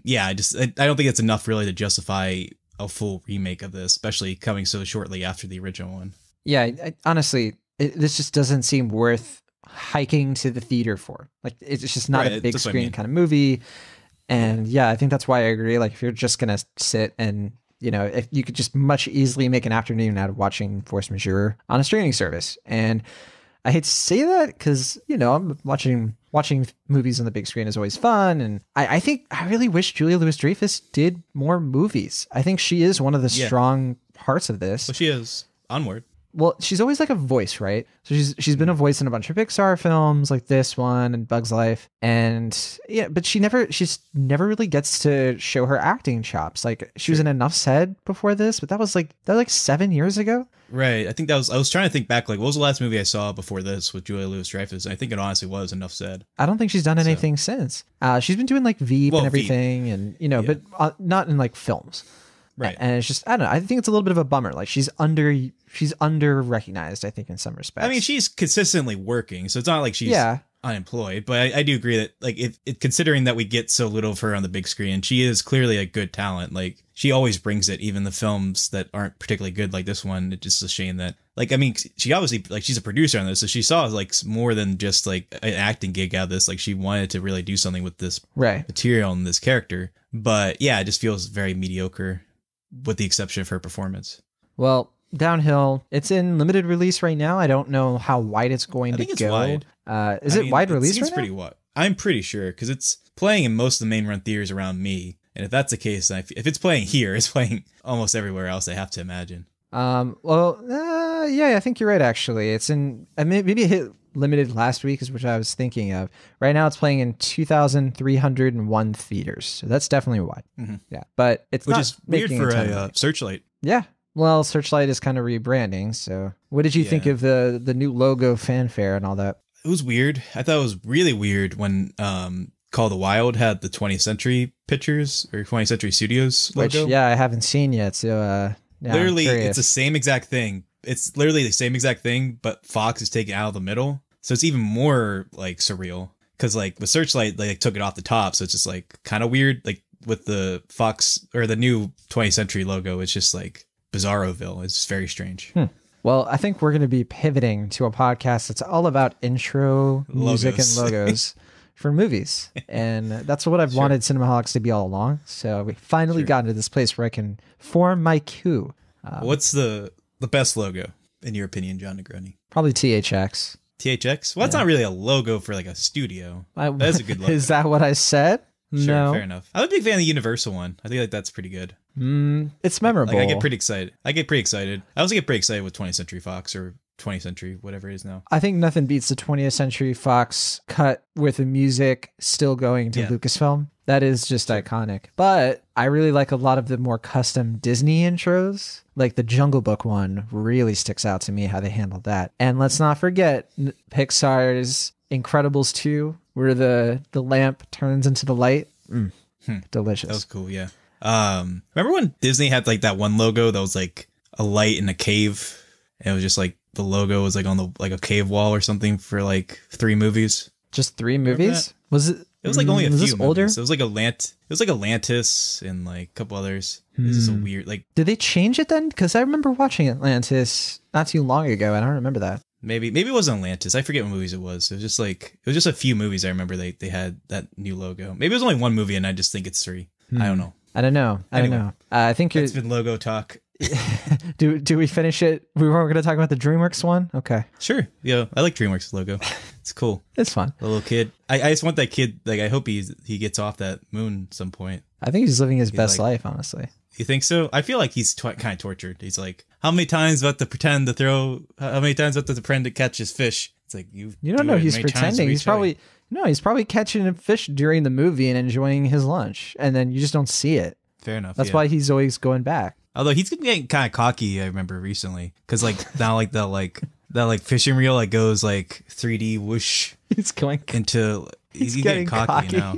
yeah, I don't think it's enough really to justify a full remake of this, especially coming so shortly after the original one. Yeah, honestly, this just doesn't seem worth hiking to the theater for. Like, it's just not Right, a big that's what I screen mean. kind of movie. And yeah, I think that's why I agree. Like, if you're just gonna sit and, you know, if you could just much easily make an afternoon out of watching Force Majeure on a streaming service. And I hate to say that because, you know, I'm watching movies on the big screen is always fun. And I think I really wish Julia Louis-Dreyfus did more movies. I think she is one of the strong parts of this. Well, she is. Onward. Well, she's always like a voice, right? So she's been a voice in a bunch of Pixar films like this one and Bug's Life. And yeah, but she's never really gets to show her acting chops. Like, she was in Enough Said before this, but that was like 7 years ago. Right. I think I was trying to think back, like, what was the last movie I saw before this with Julia Louis-Dreyfus? I think it honestly was Enough Said. I don't think she's done anything since. She's been doing like Veep and everything, and, you know, Yeah. but not in like films. Right. And it's just, I don't know. I think it's a little bit of a bummer. Like, she's under recognized, I think, in some respects. I mean, she's consistently working, so it's not like she's unemployed. But I do agree that, like, if considering that we get so little of her on the big screen, she is clearly a good talent. Like, she always brings it, even the films that aren't particularly good, like this one. It's just a shame that, like, I mean, she obviously, like, she's a producer on this, so she saw like more than just like an acting gig out of this. Like, she wanted to really do something with this material and this character. But yeah, it just feels very mediocre, with the exception of her performance. Well, Downhill, it's in limited release right now. I don't know how wide it's going to go. Wide. Is it wide release It's right pretty now? wide. I'm pretty sure, because it's playing in most of the main run theaters around me. And if that's the case, then if it's playing here, it's playing almost everywhere else, I have to imagine. Yeah, I think you're right, actually. It's in, maybe it hit limited last week, is which I was thinking of. Right now it's playing in 2,301 theaters. So that's definitely wide. Yeah. But it's Which not is weird making for ton of a money. Searchlight. Yeah. Well, Searchlight is kind of rebranding. So what did you think Yeah. of the new logo fanfare and all that? It was weird. I thought it was really weird when Call of the Wild had the 20th Century Pictures or 20th Century Studios Which, logo. yeah, I haven't seen yet. So yeah, I'm Literally, curious. it's the same exact thing. It's literally the same exact thing, but Fox is taken out of the middle. So it's even more like surreal. Because like with Searchlight, they like, took it off the top. So it's just like kind of weird. Like with the Fox or the new 20th Century logo, it's just like Bizarroville. It's very strange. Well, I think we're going to be pivoting to a podcast that's all about intro music Logos. and logos for movies. And that's what I've wanted Cinemaholics to be all along. So we finally got into this place where I can form my coup. What's the best logo, in your opinion, John Negroni? Probably THX. THX? Well, that's not really a logo for like a studio. That's a good logo. Is that what I said? Sure, No. fair enough. I'm a big fan of the Universal one. I think like that's pretty good. It's memorable. Like I get pretty excited. I also get pretty excited with 20th Century Fox or 20th Century, whatever it is now. I think nothing beats the 20th Century Fox cut with the music still going to Lucasfilm. That is just iconic. But I really like a lot of the more custom Disney intros. Like the Jungle Book one really sticks out to me how they handled that. And let's not forget Pixar's Incredibles 2, where the lamp turns into the light. Delicious. That was cool, yeah. Remember when Disney had like that one logo that was like a light in a cave? And it was just like the logo was like on the like a cave wall or something for like 3 movies. Just 3 movies? Was it? It was like only a few this movies. older? It was like Atlantis and like a couple others. This is a weird like Did they change it then? Because I remember watching Atlantis not too long ago. I don't remember that. maybe it wasn't Atlantis. I forget what movies it was. It was just a few movies I remember they had that new logo. Maybe it was only one movie and I just think it's 3. I don't know. I don't know. Anyway, I think It's been logo talk. do we finish it? We weren't going to talk about the DreamWorks one? Okay. Sure. Yeah, I like DreamWorks logo. It's cool. It's fun. The little kid. I just want that kid. Like I hope he gets off that moon at some point. I think he's living his best like- life, honestly. You think so? I feel like he's kind of tortured. He's like, how many times do I have to pretend to throw? How many times do I have to pretend to catch his fish? It's like you You don't do know it he's many times pretending. every He's time. probably catching a fish during the movie and enjoying his lunch, and then you just don't see it. Fair enough. That's yeah. why he's always going back. Although he's getting kind of cocky. I remember recently because like now like that fishing reel like goes like 3D whoosh He's going. into. He's getting cocky now.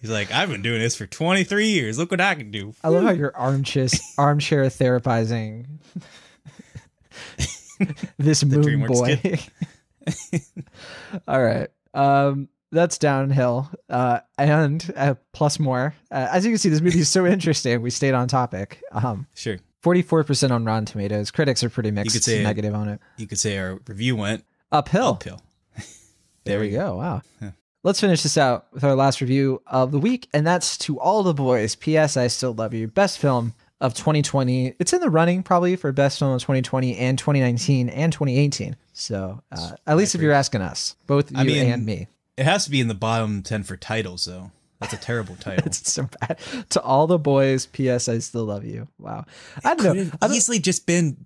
He's like, I've been doing this for 23 years. Look what I can do. I love how you're armchair therapizing this moon DreamWorks boy. All right. That's downhill. And plus more. As you can see, this movie is so interesting. We stayed on topic. Sure. 44% on Rotten Tomatoes. Critics are pretty mixed. could say Negative on it. You could say our review went Uphill. uphill. There we go. Wow. Let's finish this out with our last review of the week, and that's To All the Boys. P.S. I Still Love You. Best film of 2020. It's in the running probably for best film of 2020 and 2019 and 2018. So at least if you're asking us, both you and me. It has to be in the bottom 10 for titles, though. That's a terrible title. It's so bad. To All the Boys. P.S. I Still Love You. Wow. I don't know. Could have easily just been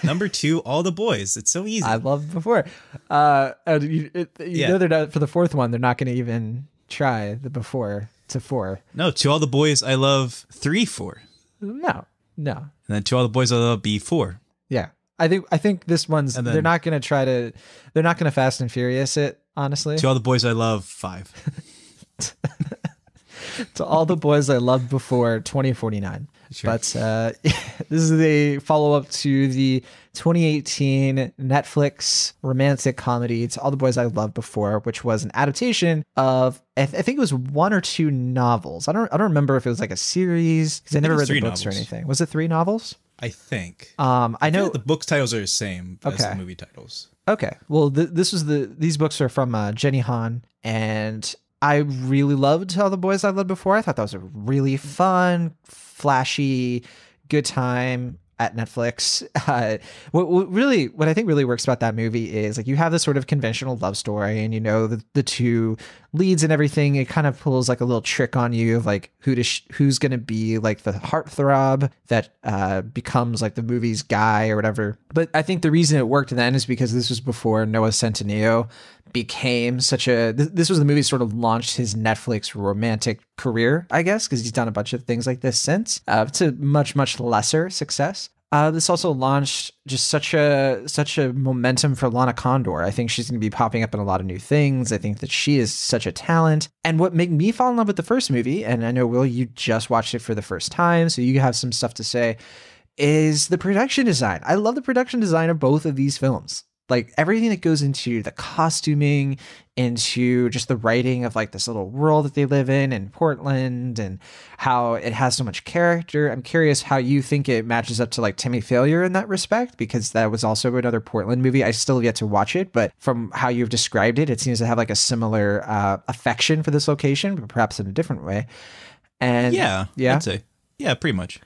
number 2, All the Boys. It's so easy. I loved before. And you know they're not, for the fourth one, they're not going to even try the before to 4. No, To All the Boys I Love 3, 4. No. And then To All the Boys I Love B4. Yeah. I think this one's, And then- they're not going to Fast and Furious it, honestly. To All the Boys I Love 5. To All the Boys I Loved Before 2049. Sure. But this is the follow-up to the 2018 Netflix romantic comedy To All the Boys I Loved Before, which was an adaptation of I think it was 1 or 2 novels. I don't remember if it was like a series because I never it read was the 3 books or novels. anything. Was it 3 novels? I think. I know The book titles are the same as Okay. the movie titles. Okay. Well, these books are from Jenny Han, and I really loved All the Boys I Loved Before. I thought that was a really fun, flashy, good time. at Netflix. What I think really works about that movie is like you have this sort of conventional love story, and you know the two leads and everything. It kind of pulls like a little trick on you of like who's going to be like the heartthrob that becomes like the movie's guy or whatever. But I think the reason it worked then is because this was before Noah Centineo became such a. This was the movie sort of launched his Netflix romantic career, I guess, because he's done a bunch of things like this since, to much lesser success. This also launched just such a momentum for Lana Condor. I think she's going to be popping up in a lot of new things. I think that she is such a talent. And what made me fall in love with the first movie, and I know, Will, you just watched it for the first time, so you have some stuff to say, is the production design. I love the production design of both of these films. Like everything that goes into the costuming, into just the writing of like this little world that they live in Portland, and how it has so much character. I'm curious how you think it matches up to like Timmy Failure in that respect, because that was also another Portland movie. I still have yet to watch it, but from how you've described it, it seems to have like a similar affection for this location, but perhaps in a different way. And I'd say, pretty much.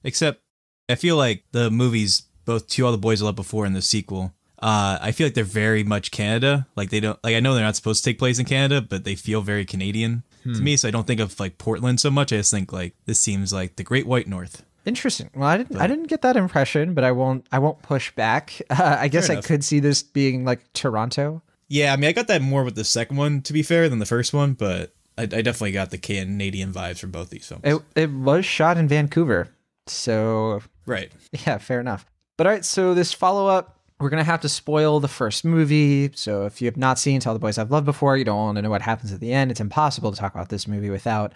Except I feel like the movies, both To All the Boys I Loved Before and the sequel, I feel like they're very much Canada. Like they don't, like I know they're not supposed to take place in Canada, but they feel very Canadian to me. So I don't think of like Portland so much. I just think like this seems like the Great White North. Interesting. Well, I didn't get that impression, but I won't push back. I guess I could see this being like Toronto. Yeah, I mean, I got that more with the second one, to be fair, than the first one, but I definitely got the Canadian vibes from both these films. It was shot in Vancouver, so right. Yeah, fair enough. But all right, so this follow-up, we're going to have to spoil the first movie. So if you have not seen To All the Boys I've Loved Before, you don't want to know what happens at the end. It's impossible to talk about this movie without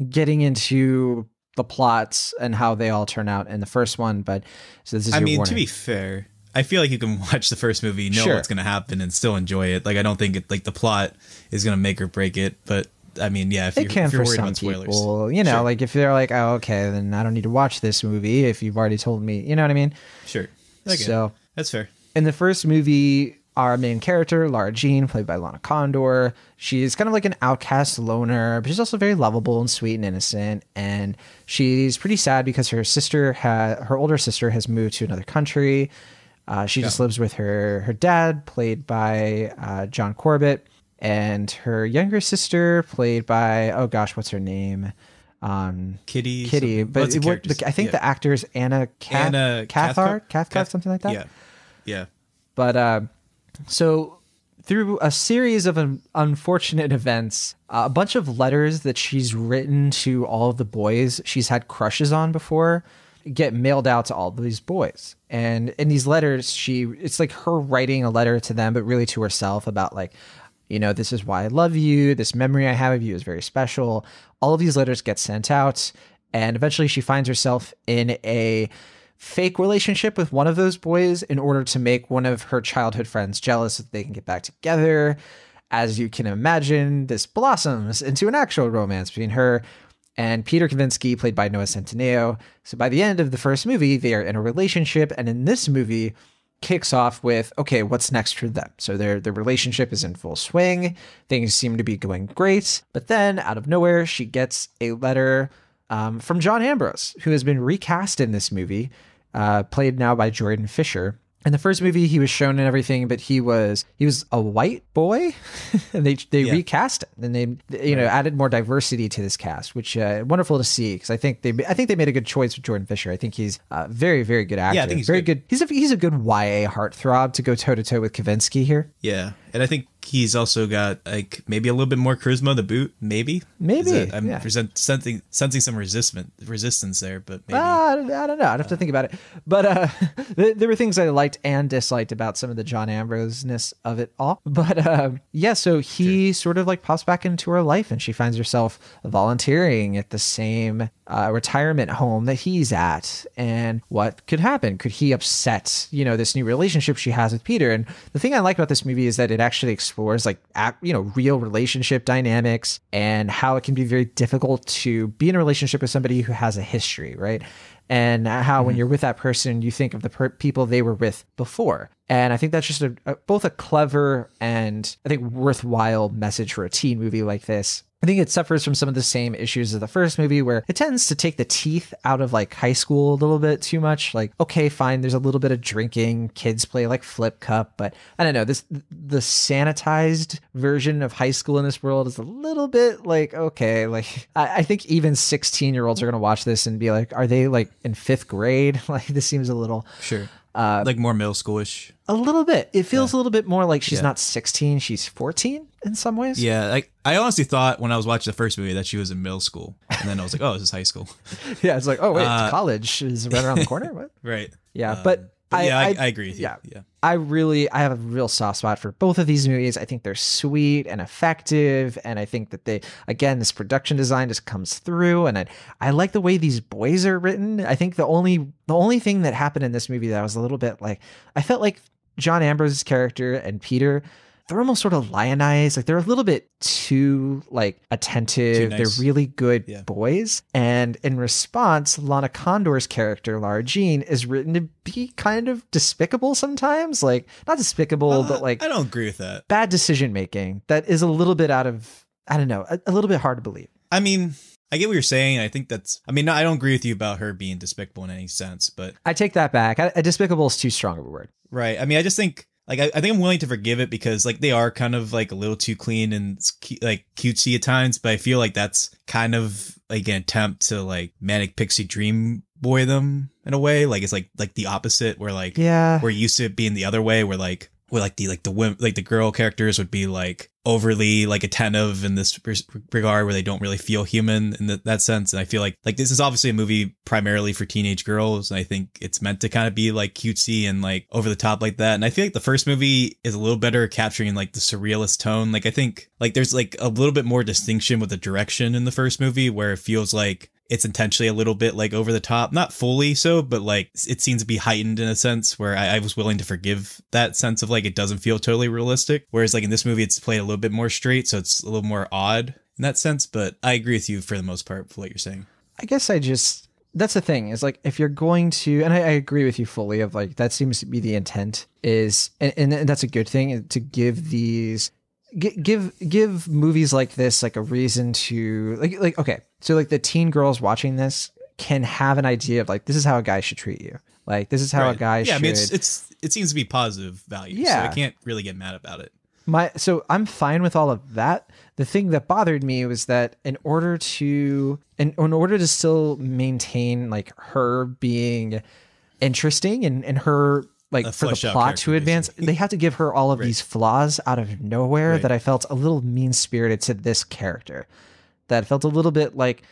getting into the plots and how they all turn out in the first one. But so this is your warning. To be fair, I feel like you can watch the first movie, know what's going to happen, and still enjoy it. Like I don't think like the plot is going to make or break it, but I mean, yeah, if you're worried about spoilers, people, you know, like if they're like, oh, okay, then I don't need to watch this movie if you've already told me, you know what I mean? Sure. Okay. So that's fair. In the first movie, our main character, Lara Jean, played by Lana Condor, she's kind of like an outcast loner, but she's also very lovable and sweet and innocent. And she's pretty sad because her older sister has moved to another country. She just lives with her dad, played by John Corbett, and her younger sister, played by, oh gosh, what's her name? Kitty. But I think the actor is Anna Cathcart, something like that. Yeah. But so through a series of unfortunate events, a bunch of letters that she's written to all of the boys she's had crushes on before get mailed out to all of these boys. And in these letters, it's like her writing a letter to them, but really to herself about like, you know, this is why I love you. This memory I have of you is very special. All of these letters get sent out, and eventually she finds herself in a fake relationship with one of those boys in order to make one of her childhood friends jealous that they can get back together. As you can imagine, this blossoms into an actual romance between her and Peter Kavinsky, played by Noah Centineo. So by the end of the first movie, they are in a relationship, and in this movie kicks off with, okay, what's next for them? So their relationship is in full swing. Things seem to be going great. But then out of nowhere, she gets a letter from John Ambrose, who has been recast in this movie, played now by Jordan Fisher. In the first movie, he was shown and everything, but he was a white boy, and they recast it, and they added more diversity to this cast, which wonderful to see, because I think they made a good choice with Jordan Fisher. I think he's a very, very good actor. Yeah, I think he's very good. He's a good YA heartthrob to go toe to toe with Kavinsky here. Yeah, and I think he's also got like maybe a little bit more charisma to boot. Maybe I'm sensing some resistance there, but maybe I don't know. I'd have to think about it. But there were things I liked and disliked about some of the John Ambrose-ness of it all. But so he sort of like pops back into her life, and she finds herself volunteering at the same retirement home that he's at. And what could happen? Could he upset this new relationship she has with Peter? And the thing I like about this movie is that it actually explores like real relationship dynamics and how it can be very difficult to be in a relationship with somebody who has a history, right? And how when you're with that person, you think of the people they were with before. And I think that's just both a clever and I think worthwhile message for a teen movie like this. I think it suffers from some of the same issues as the first movie, where it tends to take the teeth out of like high school a little bit too much. Like, okay, fine, there's a little bit of drinking, kids play like flip cup, but I don't know, the sanitized version of high school in this world is a little bit like, okay, like I think even 16-year-olds are gonna watch this and be like, are they like in 5th grade? Like, this seems a little Sure. Like more middle schoolish. A little bit. It feels a little bit more like she's not 16, she's 14 in some ways. Yeah, like I honestly thought when I was watching the first movie that she was in middle school, and then I was like, oh, this is high school. Yeah, it's like, oh wait, college is right around the corner. What? Right. Yeah, but I agree with you. Yeah. I have a real soft spot for both of these movies. I think they're sweet and effective, and I think that this production design just comes through, and I like the way these boys are written. I think the only thing that happened in this movie that I was a little bit like, I felt like John Ambrose's character and Peter, they're almost sort of lionized. Like, they're a little bit too like attentive. Too nice. They're really good boys. And in response, Lana Condor's character, Lara Jean, is written to be kind of despicable sometimes. Like, not despicable, but like, I don't agree with that. Bad decision making that is a little bit out of, I don't know, a little bit hard to believe. I mean, I get what you're saying. I think I don't agree with you about her being despicable in any sense, but I take that back. Despicable is too strong of a word. Right. I mean, I just think, like, I think I'm willing to forgive it because, like, they are kind of, like, a little too clean and, like, cutesy at times, but I feel like that's kind of, like, an attempt to, like, manic pixie dream boy them in a way. Like, it's, like the opposite, where, like, we're used to it being the other way, where the girl characters would be, like, overly, like, attentive in this regard, where they don't really feel human in that sense. And I feel like this is obviously a movie primarily for teenage girls, and I think it's meant to kind of be like cutesy and like over the top like that. And I feel like the first movie is a little better at capturing like the surrealist tone. Like, I think like there's like a little bit more distinction with the direction in the first movie, where it feels like it's intentionally a little bit like over the top, not fully so, but like it seems to be heightened in a sense where I was willing to forgive that sense of like, it doesn't feel totally realistic. Whereas like in this movie, it's played a little bit more straight. So it's a little more odd in that sense, but I agree with you for the most part for what you're saying. I guess that's the thing is like, if you're going to, and I agree with you fully of like, that seems to be the intent is, and that's a good thing to give these, give movies like this like a reason to like okay, so like the teen girls watching this can have an idea of like, this is how a guy should treat you, like this is how a guy should. I mean, it seems to be positive value, so I can't really get mad about it. So I'm fine with all of that. The thing that bothered me was that in order to still maintain like her being interesting and her like for the plot to advance, basically, they have to give her all of these flaws out of nowhere that I felt a little mean-spirited to this character. That felt a little bit like,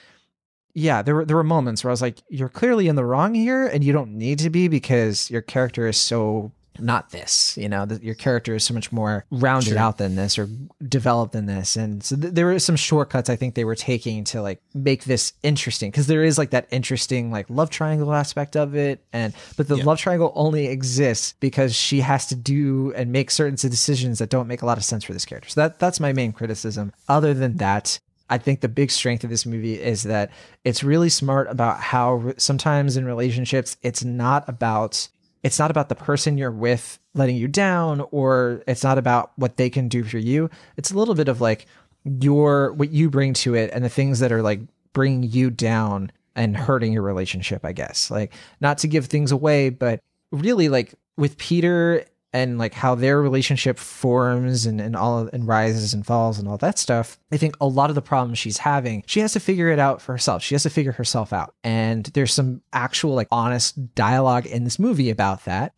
yeah, there were moments where I was like, you're clearly in the wrong here and you don't need to be, because your character is so not this, you know, that your character is so much more rounded out than this or developed than this. And so there were some shortcuts I think they were taking to like make this interesting, because there is like that interesting like love triangle aspect of it, but the love triangle only exists because she has to do and make certain decisions that don't make a lot of sense for this character. So that's my main criticism. Other than that, I think the big strength of this movie is that it's really smart about how sometimes in relationships, it's not about the person you're with letting you down, or it's not about what they can do for you. It's a little bit of like what you bring to it and the things that are like bringing you down and hurting your relationship, I guess. Like, not to give things away, but really like with Peter and like how their relationship forms and rises and falls and all that stuff. I think a lot of the problems she's having, she has to figure it out for herself. She has to figure herself out. And there's some actual like honest dialogue in this movie about that,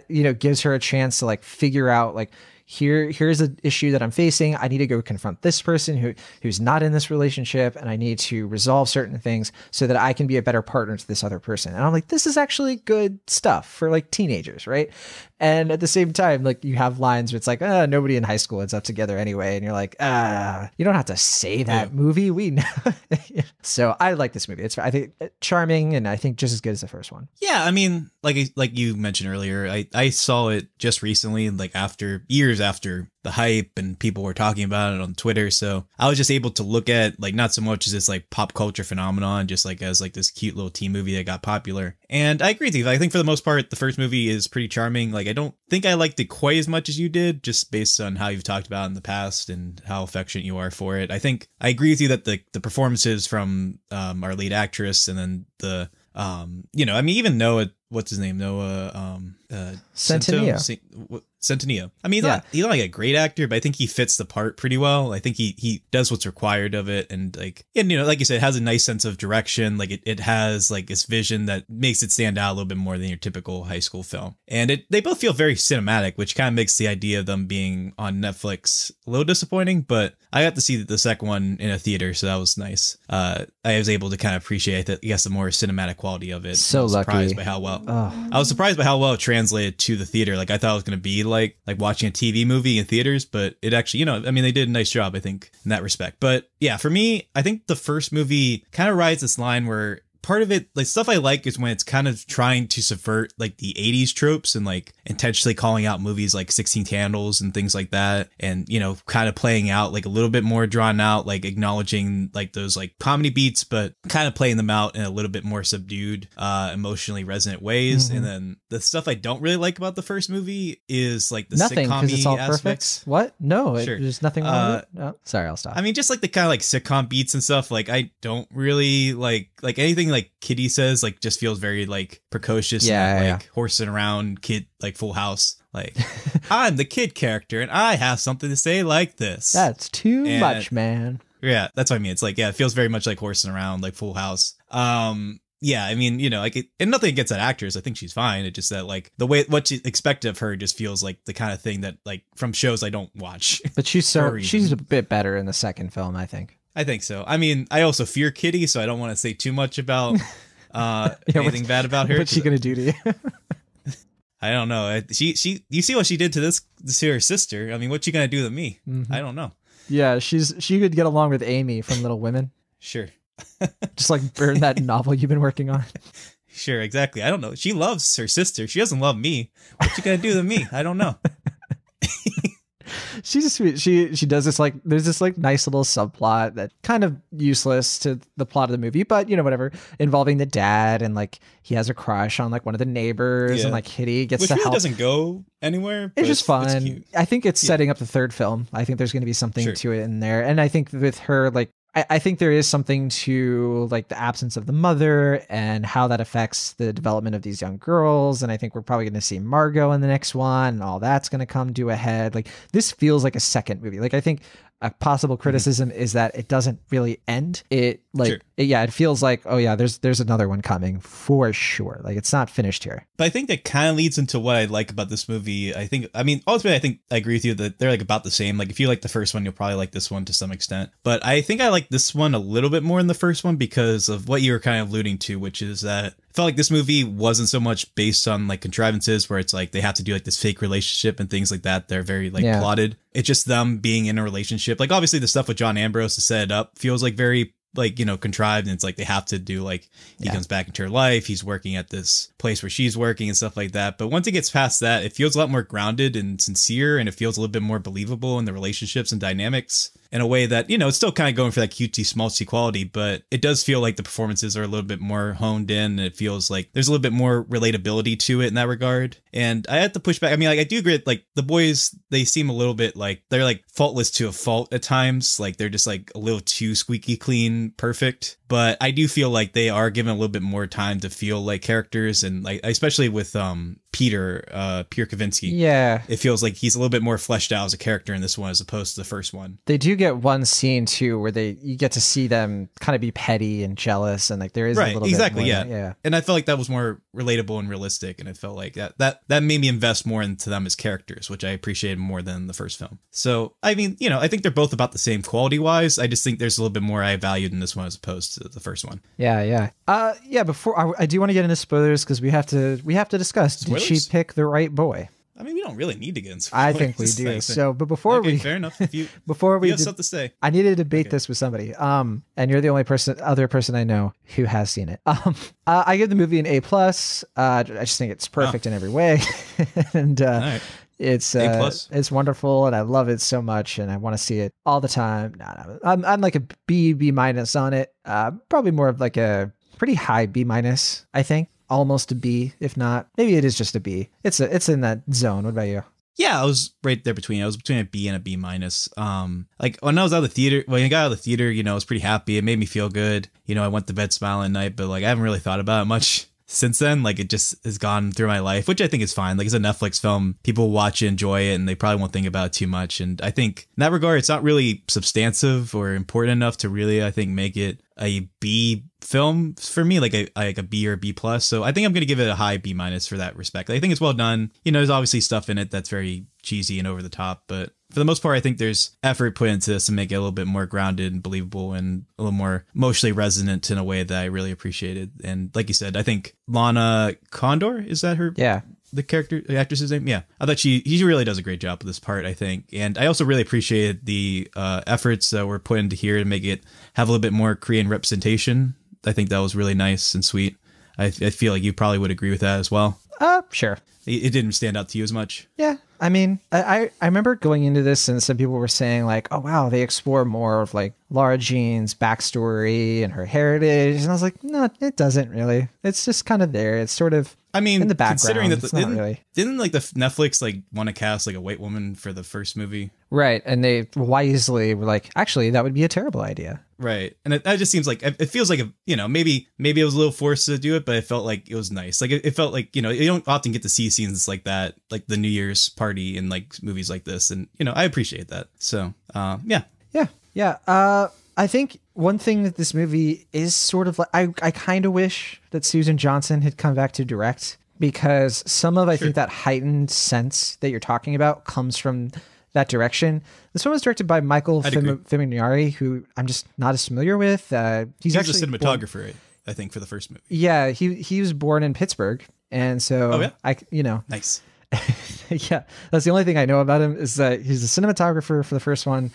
you know, gives her a chance to like figure out like, here's an issue that I'm facing. I need to go confront this person who's not in this relationship, and I need to resolve certain things so that I can be a better partner to this other person. And I'm like, this is actually good stuff for like teenagers, right? And at the same time, like you have lines where it's like, nobody in high school ends up together anyway. And you're like, you don't have to say that, movie. We know. So I like this movie. I think charming, and I think just as good as the first one. Yeah, I mean, like you mentioned earlier, I saw it just recently, like after years after the hype and people were talking about it on Twitter. So I was just able to look at like not so much as this like pop culture phenomenon, just like as like this cute little teen movie that got popular. And I agree with you. I think for the most part, the first movie is pretty charming. Like I don't think I liked it quite as much as you did, just based on how you've talked about it in the past and how affectionate you are for it. I think I agree with you that the performances from our lead actress and then the I mean, even Noah, what's his name? Noah Centineo. I mean, he's not like a great actor, but I think he fits the part pretty well. I think he does what's required of it. And like, and like you said, it has a nice sense of direction. Like it has like this vision that makes it stand out a little bit more than your typical high school film. And they both feel very cinematic, which kind of makes the idea of them being on Netflix a little disappointing, but I got to see the second one in a theater. So that was nice. I was able to kind of appreciate that, I guess, the more cinematic quality of it. So lucky. I was surprised by how well it translated to the theater. Like I thought it was going to be like watching a TV movie in theaters, but it actually, I mean, they did a nice job, I think, in that respect. But yeah, for me, I think the first movie kind of rides this line where part of it, like stuff I like is when it's kind of trying to subvert like the 80s tropes and like intentionally calling out movies like 16 Candles and things like that. And, kind of playing out like a little bit more drawn out, like acknowledging like those like comedy beats, but kind of playing them out in a little bit more subdued, emotionally resonant ways. Mm-hmm. And then the stuff I don't really like about the first movie is like the sitcom-y aspects. Perfect. What? No, sure. There's nothing wrong with it. No. Sorry, I'll stop. I mean, just like the kind of like sitcom beats and stuff. Like I don't really like anything like Kitty says, like just feels very like precocious and like horsing around kid, like Full House. Like I'm the kid character and I have something to say like this. That's too much, man. Yeah, that's what I mean. It's like, it feels very much like horsing around like Full House. Yeah, I mean, like and nothing against that actress. I think she's fine. It's just that like the way what you expect of her just feels like the kind of thing that like from shows I don't watch. But she's a bit better in the second film, I think. I think so. I mean, I also fear Kitty, so I don't want to say too much about anything bad about her. What's she gonna do to you? I don't know. You see what she did to her sister. I mean, what's she gonna do to me? Mm-hmm. I don't know. Yeah, she could get along with Amy from Little Women. Sure. Just like burn that novel you've been working on. Sure, exactly. I don't know. She loves her sister. She doesn't love me. What's she gonna do to me? I don't know. She's sweet. She does this like there's this like nice little subplot that kind of useless to the plot of the movie, but whatever, involving the dad and like he has a crush on like one of the neighbors and like Kitty gets to help. Doesn't go anywhere. It's just fun. It's cute. I think it's setting up the third film. I think there's going to be something to it in there, and I think with her like. I think there is something to like the absence of the mother and how that affects the development of these young girls. And I think we're probably going to see Margot in the next one and all that's going to come to a head. Like this feels like a second movie. Like I think a possible criticism is that it doesn't really end. It feels like, oh yeah, there's another one coming for sure. Like it's not finished here. But I think that kind of leads into what I like about this movie. Ultimately, I think I agree with you that they're like about the same. Like if you like the first one, you'll probably like this one to some extent. But I think I like this one a little bit more than the first one because of what you were kind of alluding to, which is that I felt like this movie wasn't so much based on like contrivances where it's like they have to do like this fake relationship and things like that. They're very like plotted. It's just them being in a relationship. Like obviously the stuff with John Ambrose to set it up feels like very like, contrived, and it's like they have to do like he comes back into her life. He's working at this place where she's working and stuff like that. But once it gets past that, it feels a lot more grounded and sincere, and it feels a little bit more believable in the relationships and dynamics in a way that, it's still kind of going for that cutesy schmaltzy quality, but it does feel like the performances are a little bit more honed in, and it feels like there's a little bit more relatability to it in that regard. And I had to push back. I mean, like I do agree, like the boys, they seem a little bit like they're like faultless to a fault at times. Like they're just like a little too squeaky clean, perfect. But I do feel like they are given a little bit more time to feel like characters, and like especially with Peter Kavinsky. Yeah, it feels like he's a little bit more fleshed out as a character in this one as opposed to the first one. They do get one scene too where you get to see them kind of be petty and jealous, and like there is a little bit more yeah. And I felt like that was more relatable and realistic, and it felt like that made me invest more into them as characters, which I appreciated more than the first film. So I mean, I think they're both about the same quality wise. I just think there's a little bit more I valued in this one as opposed to the first one. Yeah. Before I do want to get into spoilers because we have to discuss. Spoilers? Did she pick the right boy? I mean, we don't really need to get into spoilers. I think we do. So, but before okay, we fair enough. If you before we have did- stuff to say, I need to debate this with somebody. And you're the only other person I know who has seen it. I give the movie an A+. I just think it's perfect in every way, and all right. it's A+. it's wonderful, and I love it so much, and I want to see it all the time. No, I'm like a B minus on it. Probably more of like a pretty high B minus, I think. Almost a B, if not. Maybe it is just a B. It's in that zone. What about you? Yeah, I was right there between. I was between a B and a B minus. Like when I was out of the theater, when I got out of the theater, you know, I was pretty happy. It made me feel good. You know, I went to bed smiling at night, but like I haven't really thought about it much since then. Like it just has gone through my life, which I think is fine. Like it's a Netflix film. People watch it, enjoy it, and they probably won't think about it too much. And I think in that regard, it's not really substantive or important enough to really, I think, make it a B film for me, like a B or B plus. So I think I'm going to give it a high B minus for that respect. I think it's well done. You know, there's obviously stuff in it that's very cheesy and over the top, but for the most part, I think there's effort put into this to make it a little bit more grounded and believable and a little more emotionally resonant in a way that I really appreciated. And like you said, I think Lana Condor, is that her? Yeah. The actress's name? Yeah. I thought he really does a great job with this part, I think. And I also really appreciated the efforts that were put into here to make it have a little bit more Korean representation. I think that was really nice and sweet. I feel like you probably would agree with that as well. Sure. It didn't stand out to you as much. Yeah. I mean, I remember going into this and some people were saying like, oh, wow, they explore more of like Lara Jean's backstory and her heritage. And I was like, no, it doesn't really. It's just kind of there. It's sort of I mean, in the background. considering that it's not really. Didn't like the Netflix like want to cast like a white woman for the first movie? Right. And they wisely were like, actually, that would be a terrible idea. Right. And that just seems like, it feels like, maybe it was a little forced to do it, but it felt like it was nice. Like it felt like, you don't often get to see scenes like that, like the New Year's party in like movies like this. And, I appreciate that. So, yeah. Yeah. Yeah. I think one thing that this movie is sort of like, I kind of wish that Susan Johnson had come back to direct, because some of, I think, that heightened sense that you're talking about comes from that direction. This one was directed by Michael Fimignari, who I'm just not as familiar with. He's actually a cinematographer, I think, for the first movie. Yeah, he was born in Pittsburgh, and so Nice. Yeah, that's the only thing I know about him, is that he's a cinematographer for the first one,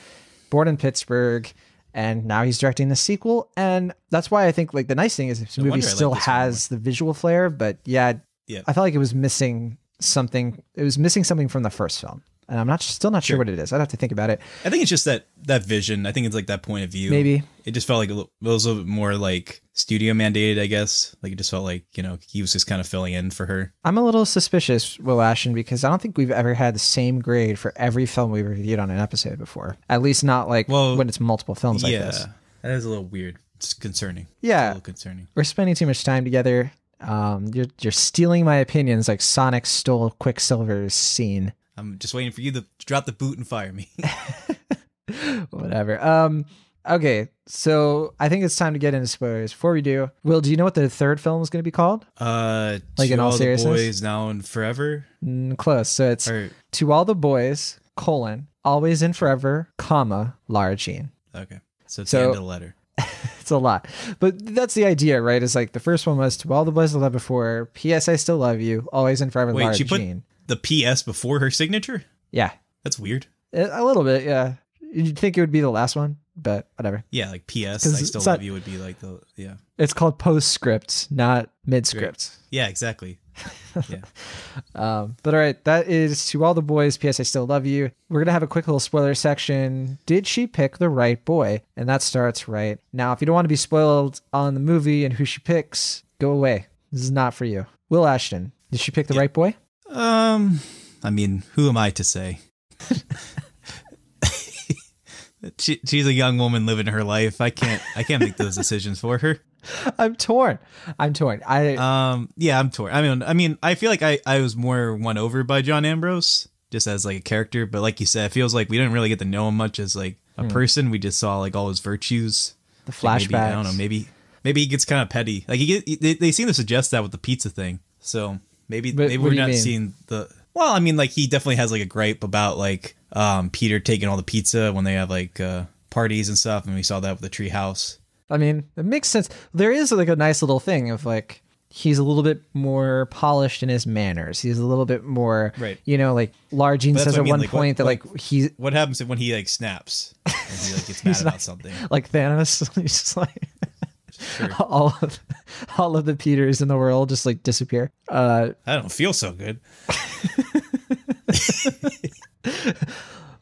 born in Pittsburgh, and now he's directing the sequel. And that's why I think like the nice thing is this movie still has the visual flair, but yeah, I felt like it was missing something. It was missing something from the first film. And I'm still not sure what it is. I'd have to think about it. I think it's just that vision. I think it's like that point of view. Maybe. It just felt like it was a little bit more like studio mandated, I guess. Like it just felt like, he was just kind of filling in for her. I'm a little suspicious, Will Ashton, because I don't think we've ever had the same grade for every film we've reviewed on an episode before. At least not like when it's multiple films like this. Yeah, that is a little weird. It's concerning. Yeah. It's a little concerning. We're spending too much time together. You're stealing my opinions like Sonic stole Quicksilver's scene. I'm just waiting for you to drop the boot and fire me. Whatever. Okay, so I think it's time to get into spoilers. Before we do, Will, do you know what the third film is going to be called? Like in all seriousness? The boys now and forever? Close. So it's To All the Boys, always and forever, Lara Jean. Okay. So it's the end of the letter. It's a lot. But that's the idea, right? It's like the first one was To All the Boys I Loved Before, P.S. I Still Love You, always and forever, Lara Jean. The PS before her signature? Yeah. That's weird. A little bit, yeah. You'd think it would be the last one, but whatever. Yeah, like PS, I Still Love You would be like yeah. It's called postscript, not midscript. Yeah, exactly. Yeah. But all right, that is To All the Boys, P.S. I Still Love You. We're going to have a quick little spoiler section. Did she pick the right boy? And that starts right now. If you don't want to be spoiled on the movie and who she picks, go away. This is not for you. Will Ashton, did she pick the right boy? I mean, who am I to say? She's a young woman living her life. I can't make those decisions for her. I'm torn. I'm torn. I'm torn. I mean, I feel like I was more won over by John Ambrose just as like a character, but like you said, it feels like we didn't really get to know him much as like a person. We just saw like all his virtues, the flashbacks. Maybe, I don't know. Maybe he gets kind of petty. Like they seem to suggest that with the pizza thing. So maybe we're not seeing the. Well, I mean, like he definitely has like a gripe about like Peter taking all the pizza when they have like parties and stuff, and we saw that with the tree house. I mean, it makes sense. There is like a nice little thing of like he's a little bit more polished in his manners. He's a little bit more, Right. you know, like Lar-Jean But that's says what I at mean, one like, point that like he's What happens when he like snaps and he like gets mad about something? like Thanos. He's just like Sure. all of the Peters in the world just like disappear. I don't feel so good.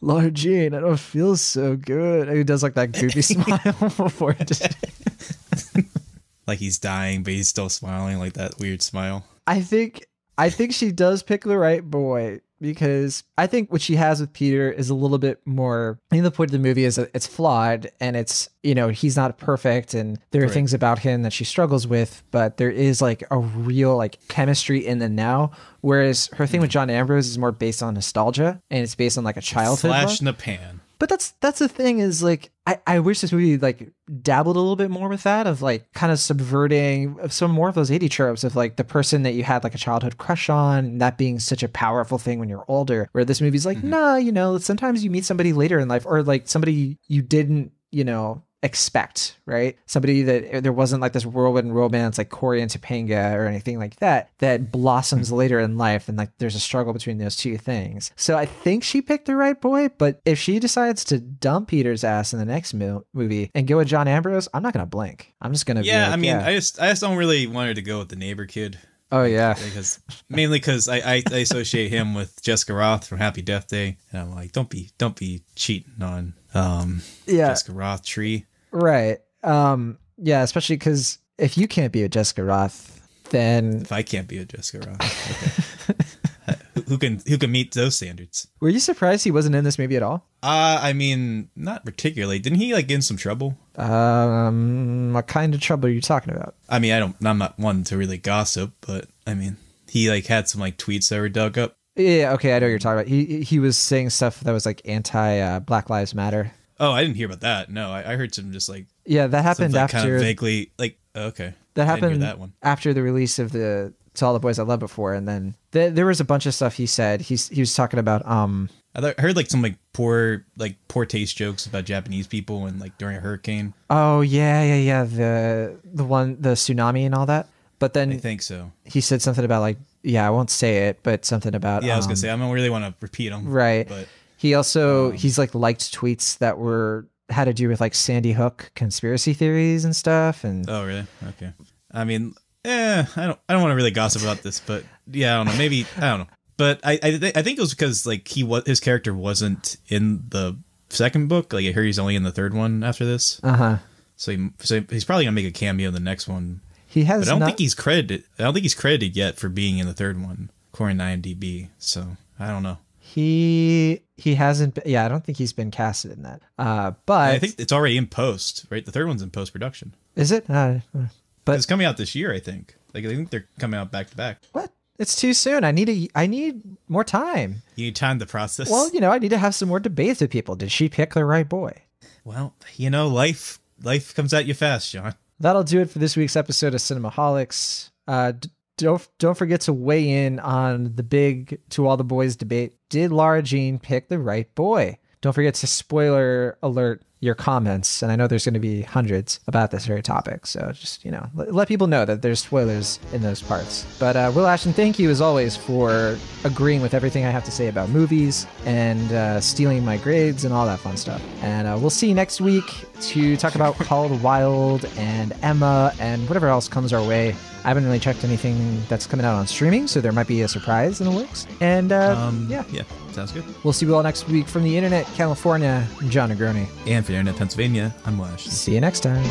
Lar-Jean, I don't feel so good. He does like that goofy smile before it just... Like he's dying, but he's still smiling, like that weird smile. I think she does pick the right boy, because I think what she has with Peter is a little bit more. I think the point of the movie is that it's flawed and it's, you know, he's not perfect and there are Right. things about him that she struggles with, but there is like a real like chemistry in the now. Whereas her thing with John Ambrose is more based on nostalgia and it's based on like a childhood Flash love. in the pan. But that's the thing is like I wish this movie like dabbled a little bit more with that, of like kind of subverting some more of those 80 tropes of like the person that you had like a childhood crush on, and that being such a powerful thing when you're older, where this movie's like, nah, you know, sometimes you meet somebody later in life, or like somebody you didn't, you know, expect, right? Somebody that there wasn't like this whirlwind romance like Corey and Topanga or anything like that blossoms later in life, and like there's a struggle between those two things. So I think she picked the right boy, but if she decides to dump Peter's ass in the next movie and go with John Ambrose, I'm not gonna blink. I'm just gonna be like, I mean, I just don't really want her to go with the neighbor kid. oh yeah, Because I associate him with Jessica Roth from Happy Death Day, and I'm like, don't be cheating on yeah, Jessica Roth tree. right. Yeah, especially because if you can't be with Jessica Roth, then If I can't be a Jessica Roth, okay. who can meet those standards? were you surprised he wasn't in this movie at all? I mean, not particularly. Didn't he like get in some trouble? What kind of trouble are you talking about? I mean, I'm not one to really gossip, but I mean, he like had some like tweets that were dug up. Yeah, okay, I know what you're talking about. He was saying stuff that was like anti Black Lives Matter. Oh, I didn't hear about that. No, I heard some just like Yeah, that happened like, after kind of vaguely like okay. that I didn't hear happened that one. after the release of the To All the Boys I Loved Before, and then there was a bunch of stuff he said. He was talking about I heard like some like poor taste jokes about Japanese people and like during a hurricane. oh yeah the tsunami and all that. But then I think so. he said something about like, yeah, I won't say it, but something about Yeah, I was gonna say I don't really want to repeat them. right. But He also he's like liked tweets that had to do with like Sandy Hook conspiracy theories and stuff, and oh really? Okay. I mean, I don't want to really gossip about this, but yeah, I don't know. Maybe I don't know. But I think it was because like his character wasn't in the second book. Like I heard he's only in the third one after this. So he's probably gonna make a cameo in the next one. he has. But I don't think he's credited. I don't think he's credited yet for being in the third one, according to IMDb. So I don't know. He hasn't. Yeah, I don't think he's been casted in that. But I think it's already in post, right? The third one's in post production. is it? But It's coming out this year, I think. Like I think they're coming out back to back. what? It's too soon. I need more time. You need time to process. Well, you know, I need to have some more debates with people. Did she pick the right boy? Well, you know, life comes at you fast, John. That'll do it for this week's episode of Cinemaholics. Don't forget to weigh in on the big To All the Boys debate. Did Lara-Jean pick the right boy? Don't forget to spoiler alert your comments, and I know there's going to be hundreds about this very topic, so just, you know, let people know that there's spoilers in those parts. But Will Ashton, thank you as always for agreeing with everything I have to say about movies and stealing my grades and all that fun stuff. And we'll see you next week to talk about Called Wild and Emma and whatever else comes our way. I haven't really checked anything that's coming out on streaming, so there might be a surprise in the works. And yeah, sounds good. we'll see you all next week from the Internet, California. I'm John Negroni. And for Internet Pennsylvania, I'm Wash. See you next time.